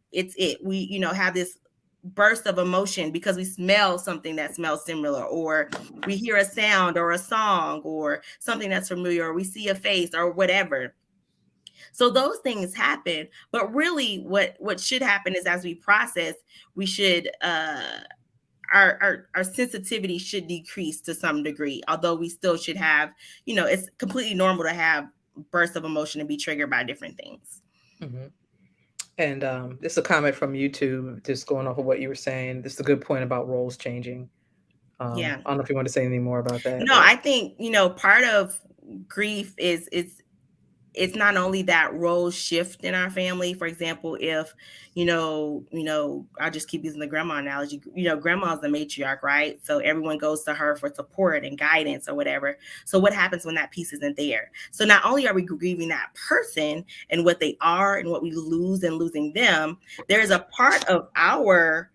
we, have this burst of emotion because we smell something that smells similar, or we hear a sound or a song or something that's familiar, or we see a face or whatever. So those things happen, but really what should happen is, as we process, we should our sensitivity should decrease to some degree, although we still should have, it's completely normal to have bursts of emotion and be triggered by different things. Mm-hmm. And this is a comment from YouTube, just going off of what you were saying. This is a good point about roles changing. Yeah. I don't know if you want to say anything more about that, No, but I think, part of grief is it's not only that role shift in our family. For example, if I just keep using the grandma analogy. Grandma's the matriarch, right? So everyone goes to her for support and guidance or whatever. So what happens when that piece isn't there? So not only are we grieving that person and what they are and what we lose and losing them, there's a part of our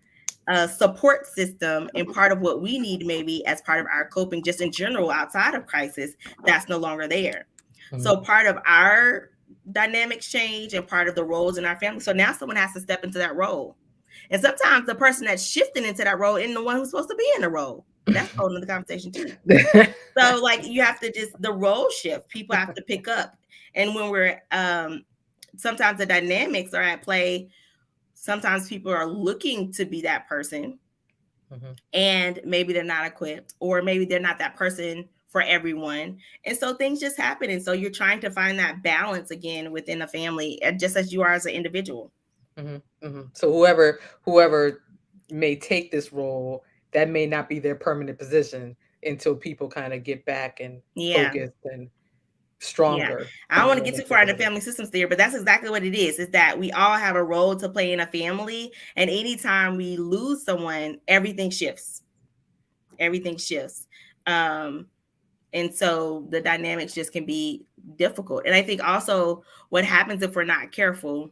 support system and part of what we need, maybe as part of our coping, just in general outside of crisis, that's no longer there. mm-hmm. So part of our dynamics change and part of the roles in our family. So now someone has to step into that role. And sometimes the person that's shifting into that role isn't the one who's supposed to be in the role. That's a whole nother conversation too. So like you have to just, the role shift, people have to pick up. And when we're sometimes the dynamics are at play, sometimes people are looking to be that person, Mm-hmm. and maybe they're not equipped, or maybe they're not that person for everyone. And so things just happen. And so you're trying to find that balance again within a family, just as you are as an individual. Mm-hmm. Mm-hmm. So whoever may take this role, that may not be their permanent position until people kind of get back and Yeah. focused and Yeah. stronger, I don't want to when get they too far take into over. family systems theory, but that's exactly what it is that we all have a role to play in a family. And anytime we lose someone, everything shifts. Everything shifts. Um, and so the dynamics just can be difficult. And I think also what happens if we're not careful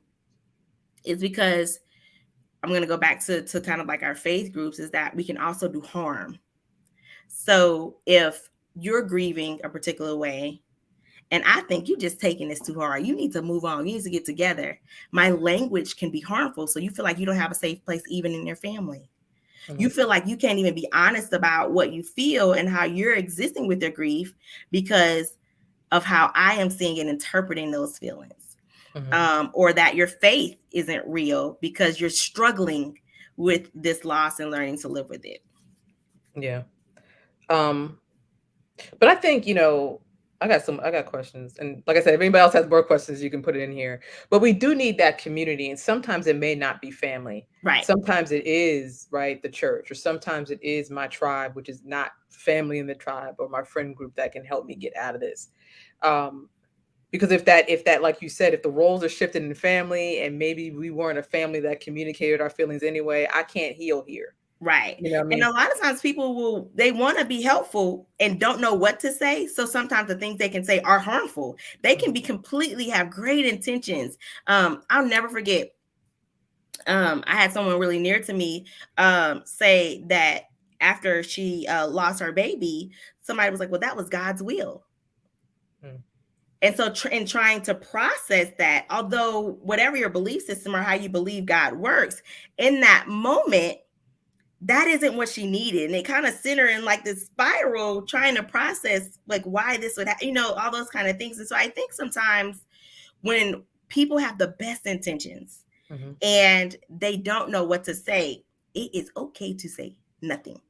is because I'm going to go back to kind of like our faith groups, is that we can also do harm. So if you're grieving a particular way and I think you just taking this too hard. You need to move on. You need to get together. My language can be harmful. So you feel like you don't have a safe place even in your family. You Mhm. feel like you can't even be honest about what you feel and how you're existing with your grief because of how I am seeing and interpreting those feelings. Mhm. Or that your faith isn't real because you're struggling with this loss and learning to live with it. Yeah. Um, but I think, I got questions. And like I said, if anybody else has more questions, you can put it in here. But we do need that community. And sometimes it may not be family. Right. Sometimes it is, right, the church, or sometimes it is my tribe, which is not family in the tribe, or my friend group that can help me get out of this. Um, because if that, like you said, if the roles are shifted in family and maybe we weren't a family that communicated our feelings anyway, I can't heal here. Right. You know what I And mean? a lot of times people they want to be helpful and don't know what to say. So sometimes the things they can say are harmful. They can Mhm. be completely have great intentions. I'll never forget. I had someone really near to me say that after she lost her baby, somebody was like, well, that was God's will. Mm. And so, in trying to process that, although whatever your belief system or how you believe God works, in that moment, that isn't what she needed. And it kind of sent her in like this spiral trying to process like why this would happen, all those kind of things. And so I think sometimes when people have the best intentions Mhm. and they don't know what to say, it is okay to say nothing.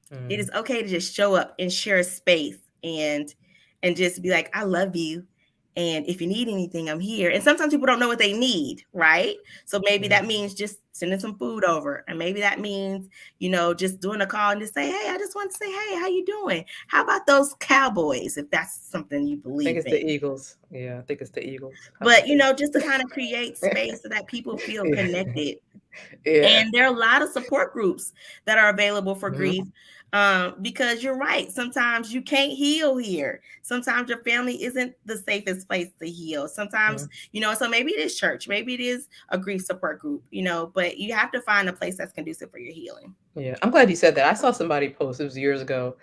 It Mm. is okay to just show up and share space and just be like, I love you. And if you need anything, I'm here. And sometimes people don't know what they need, right? So maybe Yeah. that means just sending some food over. And maybe that means, just doing a call and just say, hey, I just want to say, hey, how you doing? How about those Cowboys, if that's something you I think believe it's in? the Eagles. Yeah, I think it's the Eagles. How But, about they? just to kind of create space so that people feel Yeah. connected. Yeah. And there are a lot of support groups that are available for Mhm. grief, because you're right. Sometimes you can't heal here. Sometimes your family isn't the safest place to heal. Sometimes, Mhm. so maybe it is church, maybe it is a grief support group, but you have to find a place that's conducive for your healing. Yeah, I'm glad you said that. I saw somebody post, it was years ago.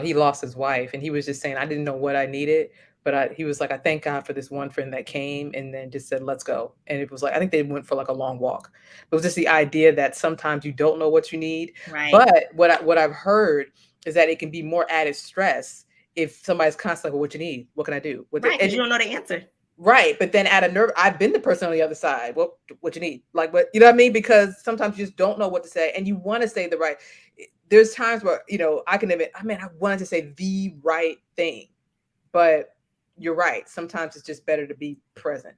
He lost his wife and he was just saying, I didn't know what I needed, but he was like, I thank God for this one friend that came and then just said, let's go. And it was like, I think they went for like a long walk. It was just the idea that sometimes you don't know what you need. Right. But what I've heard is that it can be more added stress if somebody's constantly, well, what you need? What can I do? Right. Because you don't know the answer. Right, but then at a nerve, I've been the person on the other side. What you need? Like, what you know what I mean? Because sometimes you just don't know what to say, and you want to say the right. There's times where I can admit, I mean, I wanted to say the right thing, but you're right. Sometimes it's just better to be present.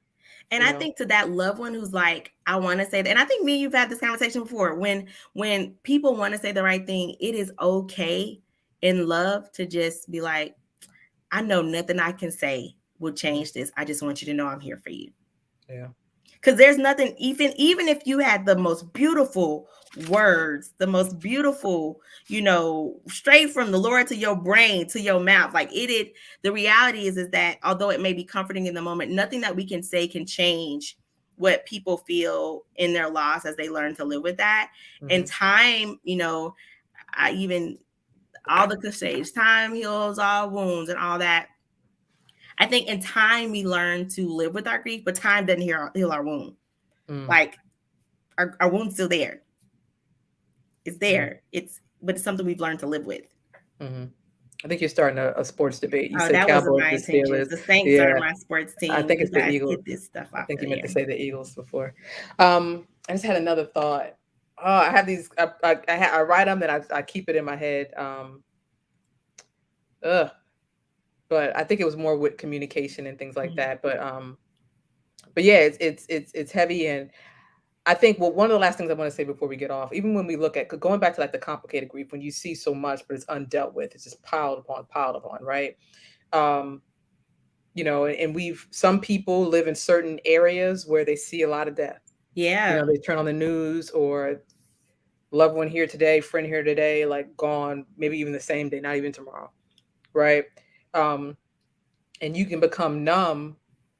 And You I know? think to that loved one who's like, I want to say that, and I think me and you've had this conversation before. When people want to say the right thing, it is okay in love to just be like, I know nothing I can say will Mhm. change this. I just want you to know I'm here for you. Yeah. Because there's nothing, even if you had the most beautiful words, the most beautiful, straight from the Lord to your brain to your mouth, like the reality is that although it may be comforting in the moment, nothing that we can say can change what people feel in their loss as they learn to live with that. And Hmm. time, I even all the cliches, time heals all wounds and all that. I think in time we learn to live with our grief, but time doesn't heal our wound. Mm. Like our wound's still there. It's Yeah. there. But it's something we've learned to live with. Hmm. I think you're starting a sports debate. You Oh, said that wasn't Cowboys, my the intentions. Steelers. The Saints are Yeah, my sports I team. think You it's the guys Eagles. get this stuff I off think of you meant to here. say the Eagles before. I just had another thought. Oh, I have these. I write them, then I keep it in my head. Ugh. But I think it was more with communication and things like Mhm. that. But yeah, it's heavy, and I think one of the last things I want to say before we get off, even when we look at going back to like the complicated grief, when you see so much, but it's undealt with, it's just piled upon, right? Um, and some people live in certain areas where they see a lot of death. Yeah. They turn on the news or loved one here today, friend here today, like gone, maybe even the same day, not even tomorrow, right? Um, and you can become numb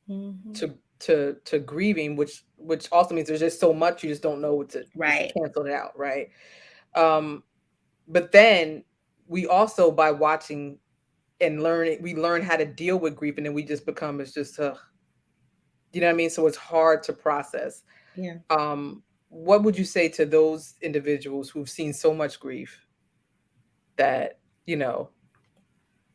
Mhm. to grieving, which also means there's just so much you just don't know what to just Right. cancel it out, right? Um, but then we also by watching and we learn how to deal with grief, and then we just become, it's just you know what I mean? So it's hard to process. Yeah. What would you say to those individuals who've seen so much grief that, you know,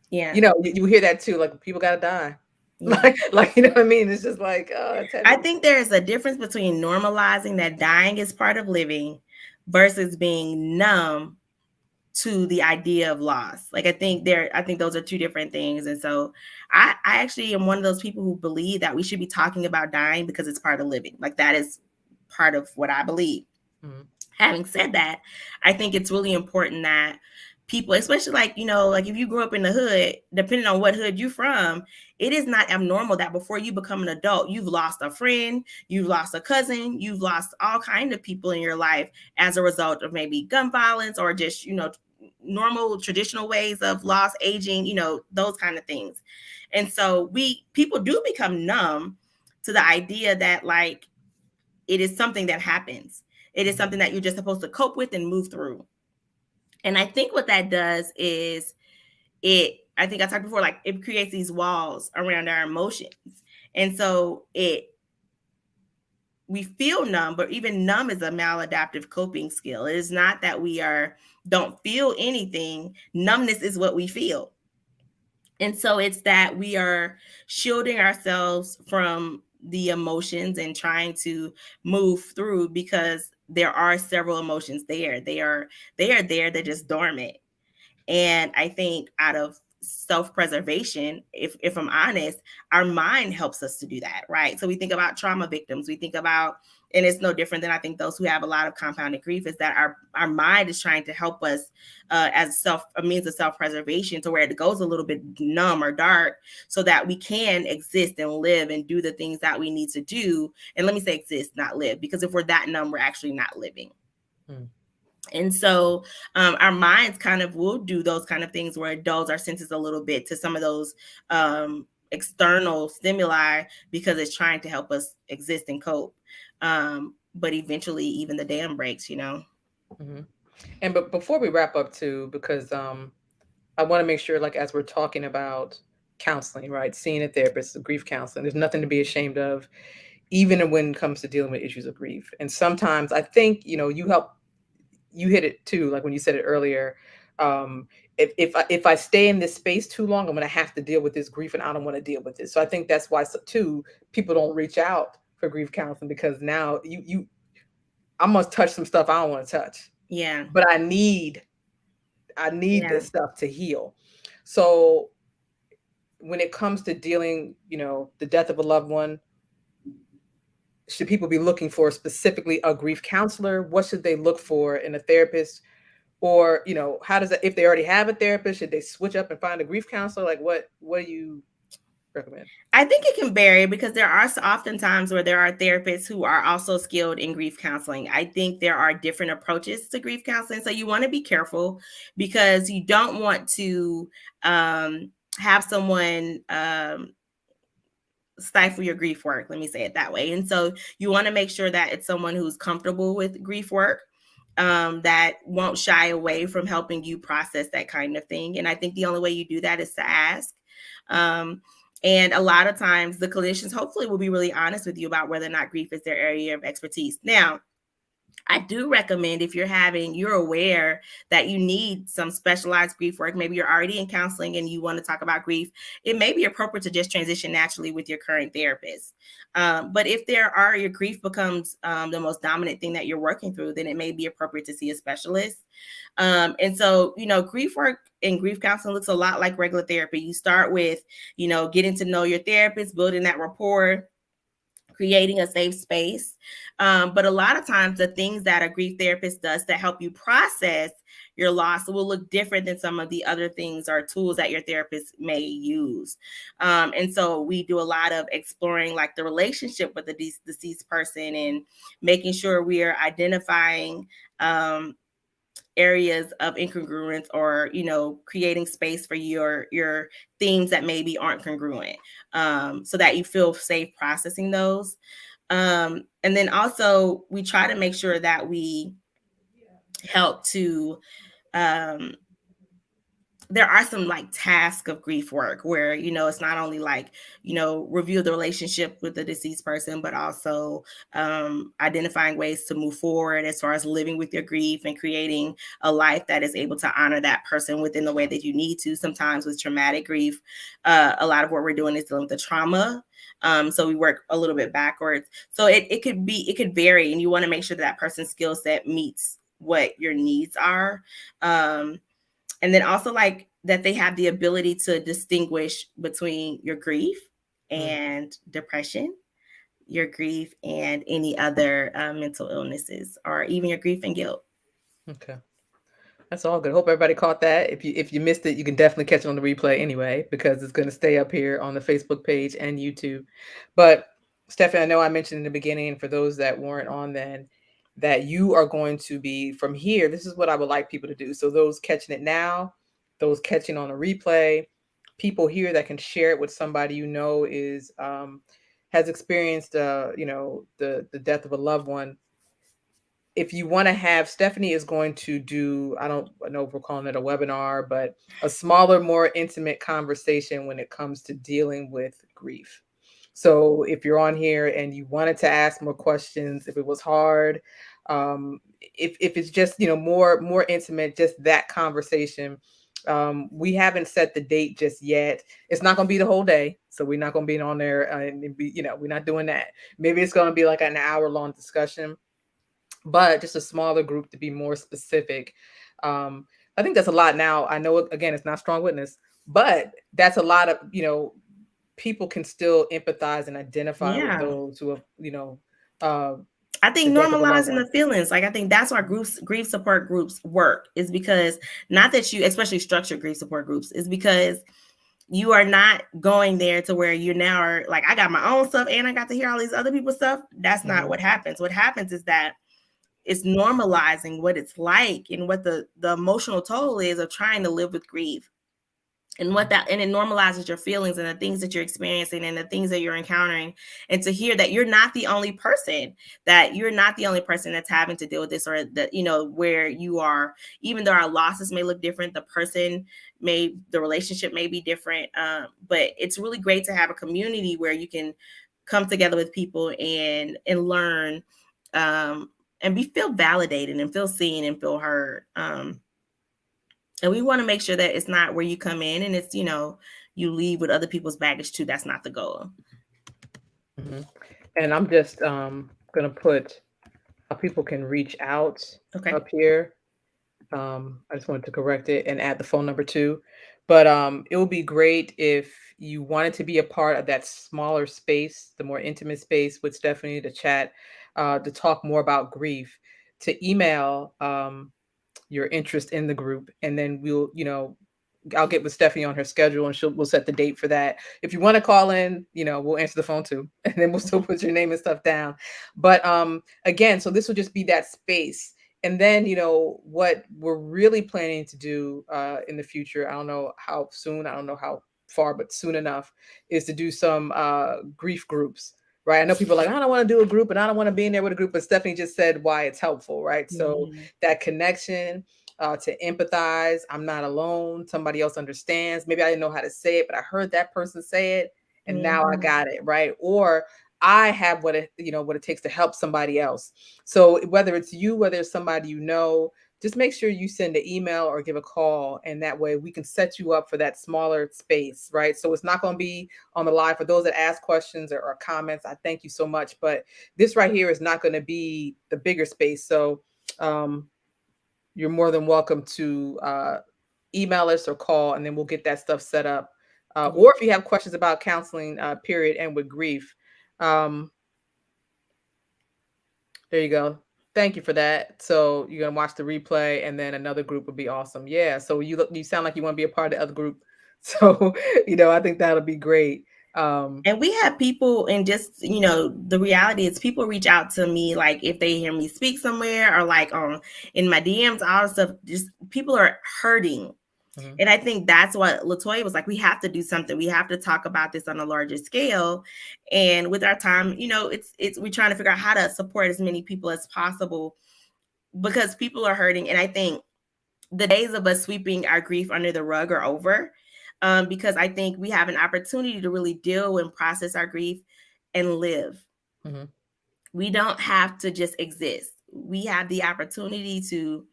Yeah. you hear that too, like people gotta die. Yeah. Like, you know what I mean? It's just like, oh, it's I heavy. think there's a difference between normalizing that dying is part of living versus being numb to the idea of loss. Like I think those are two different things. And so I actually am one of those people who believe that we should be talking about dying because it's part of living. Like that is part of what I believe. Mhm. Having said that, I think it's really important that people, especially like, like if you grew up in the hood, depending on what hood you're from, it is not abnormal that before you become an adult, you've lost a friend, you've lost a cousin, you've lost all kinds of people in your life as a result of maybe gun violence or just, normal traditional ways of loss, aging, those kind of things. And so people do become numb to the idea that like it is something that happens. It is something that you're just supposed to cope with and move through. And I think what that does is I think I talked before, like it creates these walls around our emotions. And so we feel numb, but even numb is a maladaptive coping skill. It is not that don't feel anything. Numbness is what we feel. And so it's that we are shielding ourselves from the emotions and trying to move through because there are several emotions there. They are there, they're just dormant. And I think out of self-preservation, if I'm honest, our mind helps us to do that, right? So we think about trauma victims, we think about, and it's no different than I think those who have a lot of compounded grief, is that our mind is trying to help us as a means of self-preservation, to where it goes a little bit numb or dark so that we can exist and live and do the things that we need to do. And let me say exist, not live, because if we're that numb, we're actually not living. Mm. And so our minds kind of will do those kind of things where it dulls our senses a little bit to some of those external stimuli because it's trying to help us exist and cope. But eventually, even the dam breaks. Mhm. And but before we wrap up too, because I want to make sure, like as we're talking about counseling, right? Seeing a therapist, grief counseling, there's nothing to be ashamed of, even when it comes to dealing with issues of grief. And sometimes I think, you hit it too, like when you said it earlier. Um, if I stay in this space too long, I'm gonna have to deal with this grief, and I don't want to deal with it. So I think that's why, too, people don't reach out for grief counseling, because now I'm gonna touch some stuff I don't want to touch, Yeah. but I need Yeah. this stuff to heal. So when it comes to dealing, the death of a loved one, should people be looking for specifically a grief counselor? What should they look for in a therapist? Or, how does that, if they already have a therapist, should they switch up and find a grief counselor? Like what do you recommend? I think it can vary because there are often times where there are therapists who are also skilled in grief counseling. I think there are different approaches to grief counseling. So you want to be careful because you don't want to have someone stifle your grief work. Let me say it that way. And so you want to make sure that it's someone who's comfortable with grief work, that won't shy away from helping you process that kind of thing. And I think the only way you do that is to ask. Um, and a lot of times the clinicians hopefully will be really honest with you about whether or not grief is their area of expertise. Now, I do recommend if you're aware that you need some specialized grief work, maybe you're already in counseling and you want to talk about grief, it may be appropriate to just transition naturally with your current therapist. But if your grief becomes the most dominant thing that you're working through, then it may be appropriate to see a specialist. And so, grief work and grief counseling looks a lot like regular therapy. You start with, getting to know your therapist, building that rapport, creating a safe space. But a lot of times the things that a grief therapist does to help you process your loss will look different than some of the other things or tools that your therapist may use. And so we do a lot of exploring like the relationship with the deceased person and making sure we are identifying areas of incongruence or creating space for your themes that maybe aren't congruent, so that you feel safe processing those. And then also we try to make sure that we help to there are some like tasks of grief work where, it's not only like, review the relationship with the deceased person, but also identifying ways to move forward as far as living with your grief and creating a life that is able to honor that person within the way that you need to. Sometimes with traumatic grief, a lot of what we're doing is dealing with the trauma. So we work a little bit backwards. So it could vary, and you want to make sure that person's skill set meets what your needs are. And then also like that they have the ability to distinguish between your grief and depression, your grief and any other mental illnesses, or even your grief and guilt. Okay. That's all good. Hope everybody caught that. If you missed it, you can definitely catch it on the replay anyway, because it's going to stay up here on the Facebook page and YouTube. But Stephanie, I know I mentioned in the beginning, for those that weren't on then, that you are going to be from here. This is what I would like people to do. So those catching it now, those catching on a replay, people here that can share it with somebody is has experienced the death of a loved one. If you want to have, Stephanie is going to do, I don't know if we're calling it a webinar, but a smaller, more intimate conversation when it comes to dealing with grief. So if you're on here and you wanted to ask more questions, if it was hard, if it's just, more intimate, just that conversation. We haven't set the date just yet. It's not going to be the whole day. So we're not going to be on there and be, we're not doing that. Maybe it's going to be like an hour-long discussion, but just a smaller group to be more specific. I think that's a lot now. I know, again, it's not strong witness, but that's a lot of, people can still empathize and identify with those who have, I think normalizing the feelings, like I think that's why grief support groups work, is because not that you, especially structured grief support groups, is because you are not going there to where you now are like, I got my own stuff and I got to hear all these other people's stuff. That's not what happens. What happens is that it's normalizing what it's like and what the emotional toll is of trying to live with grief. And and it normalizes your feelings and the things that you're experiencing and the things that you're encountering. And to hear that you're not the only person, that's having to deal with this, or that, where you are, even though our losses may look different, the relationship may be different. But it's really great to have a community where you can come together with people and learn, and feel validated and feel seen and feel heard. And we want to make sure that it's not where you come in and it's, you leave with other people's baggage too. That's not the goal. Mm-hmm. And I'm just going to put how people can reach out up here. I just wanted to correct it and add the phone number too. But it would be great if you wanted to be a part of that smaller space, the more intimate space with Stephanie, to chat, to talk more about grief, to email your interest in the group, and then we'll, I'll get with Stephanie on her schedule and we'll set the date for that. If you want to call in, we'll answer the phone too, and then we'll still put your name and stuff down. But again, so this will just be that space. And then, what we're really planning to do in the future, I don't know how soon, I don't know how far, but soon enough, is to do some grief groups. Right. I know people are like, I don't want to do a group and I don't want to be in there with a group, but Stephanie just said why it's helpful. Right. So that connection, to empathize. I'm not alone. Somebody else understands. Maybe I didn't know how to say it, but I heard that person say it and now I got it. Right. Or I have what it takes to help somebody else. So whether it's you, whether it's somebody, just make sure you send an email or give a call, and that way we can set you up for that smaller space, right? So it's not going to be on the live. For those that ask questions or comments, I thank you so much. But this right here is not going to be the bigger space. So you're more than welcome to email us or call, and then we'll get that stuff set up. Or if you have questions about counseling, period, and with grief, there you go. Thank you for that. So you're gonna watch the replay, and then another group would be awesome. Yeah. So you sound like you want to be a part of the other group. So I think that'll be great. And we have people, and just, the reality is people reach out to me, like if they hear me speak somewhere or like in my DMs, all this stuff, just people are hurting. And I think that's what Latoya was like, we have to do something. We have to talk about this on a larger scale. And with our time, we're trying to figure out how to support as many people as possible, because people are hurting. And I think the days of us sweeping our grief under the rug are over, because I think we have an opportunity to really deal and process our grief and live. Mm-hmm. We don't have to just exist. We have the opportunity to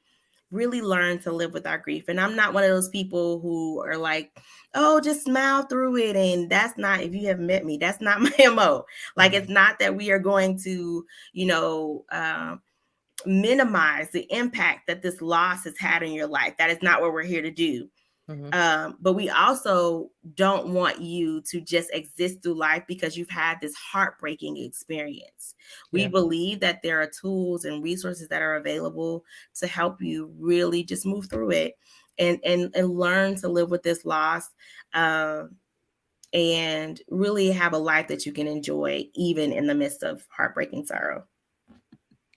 really learn to live with our grief. And I'm not one of those people who are like, oh, just smile through it. And that's not, if you haven't met me, that's not my MO. Like, it's not that we are going to, minimize the impact that this loss has had in your life. That is not what we're here to do. But we also don't want you to just exist through life because you've had this heartbreaking experience. We believe that there are tools and resources that are available to help you really just move through it and learn to live with this loss, and really have a life that you can enjoy even in the midst of heartbreaking sorrow.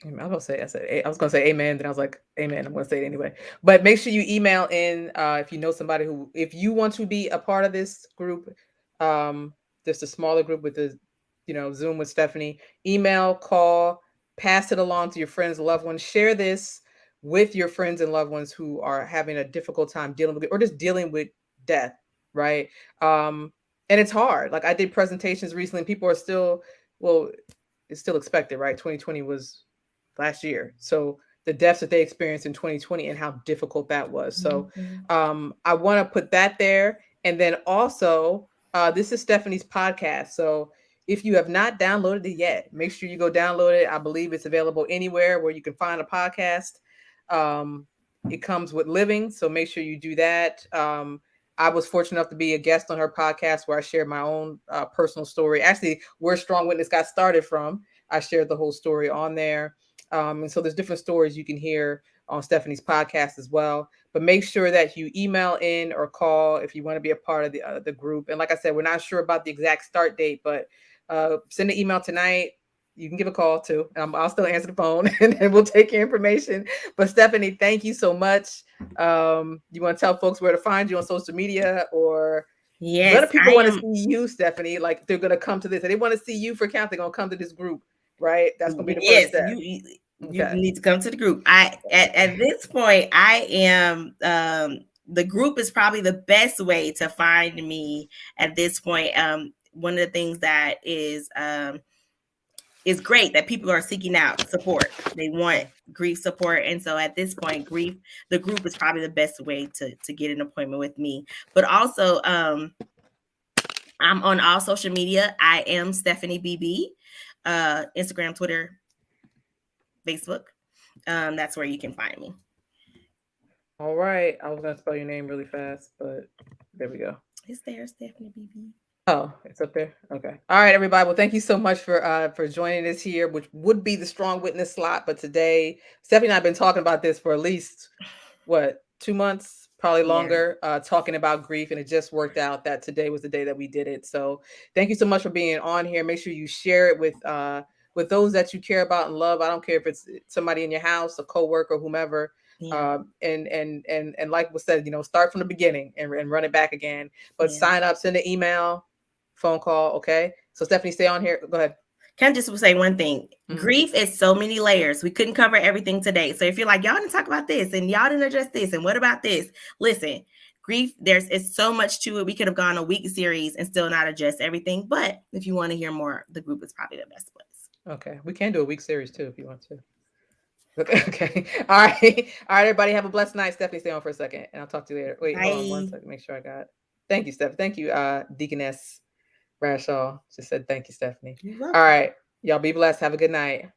I was gonna say amen, then I was like, amen, I'm gonna say it anyway. But make sure you email in if you know somebody if you want to be a part of this group, just a smaller group with the, Zoom with Stephanie. Email, call, pass it along to your friends, loved ones. Share this with your friends and loved ones who are having a difficult time dealing with it, or just dealing with death, right? And it's hard. Like, I did presentations recently, and people are still, well, it's still expected, right? 2020 was last year. So the deaths that they experienced in 2020 and how difficult that was. So I want to put that there. And then also, this is Stephanie's podcast. So if you have not downloaded it yet, make sure you go download it. I believe it's available anywhere where you can find a podcast. It comes with living. So make sure you do that. I was fortunate enough to be a guest on her podcast where I shared my own personal story. Actually, where Strong Witness got started from, I shared the whole story on there. And so there's different stories you can hear on Stephanie's podcast as well. But make sure that you email in or call if you want to be a part of the group. And like I said, we're not sure about the exact start date, but send an email tonight. You can give a call too. I'll still answer the phone and then we'll take your information. But Stephanie, thank you so much. You want to tell folks where to find you on social media, or yes, what do people want to see you, Stephanie? Like, they're going to come to this and they want to see you for camp. They're going to come to this group, right? That's going to be the first step. You need to come to the group. At this point, I am, the group is probably the best way to find me at this point. One of the things that is great that people are seeking out support. They want grief support. And so at this point, the group is probably the best way to get an appointment with me. But also, I'm on all social media. I am Stephanie BB, Instagram, Twitter, Facebook. That's where you can find me. All right. I was going to spell your name really fast, but there we go. It's there, Stephanie BB. Oh, it's up there. Okay. All right, everybody. Well, thank you so much for joining us here, which would be the Strong Witness slot. But today, Stephanie and I have been talking about this for at least 2 months, probably longer, talking about grief, and it just worked out that today was the day that we did it. So thank you so much for being on here. Make sure you share it with those that you care about and love. I don't care if it's somebody in your house, a coworker, whomever. And like was said, start from the beginning and run it back again. But sign up, send an email, phone call. Okay. So Stephanie, stay on here. Go ahead. Can I just say one thing? Grief is so many layers. We couldn't cover everything today. So if you're like, y'all didn't talk about this and y'all didn't address this, and what about this? Listen, grief, it's so much to it. We could have gone a week series and still not address everything. But if you want to hear more, the group is probably the best place. Okay. We can do a week series too if you want to. Okay. All right. All right, everybody. Have a blessed night. Stephanie, stay on for a second and I'll talk to you later. Wait, hold on 1 second. Make sure I got it. Thank you, Steph. Thank you, Deaconess Bradshaw. Just said thank you, Stephanie. All right. Y'all be blessed. Have a good night.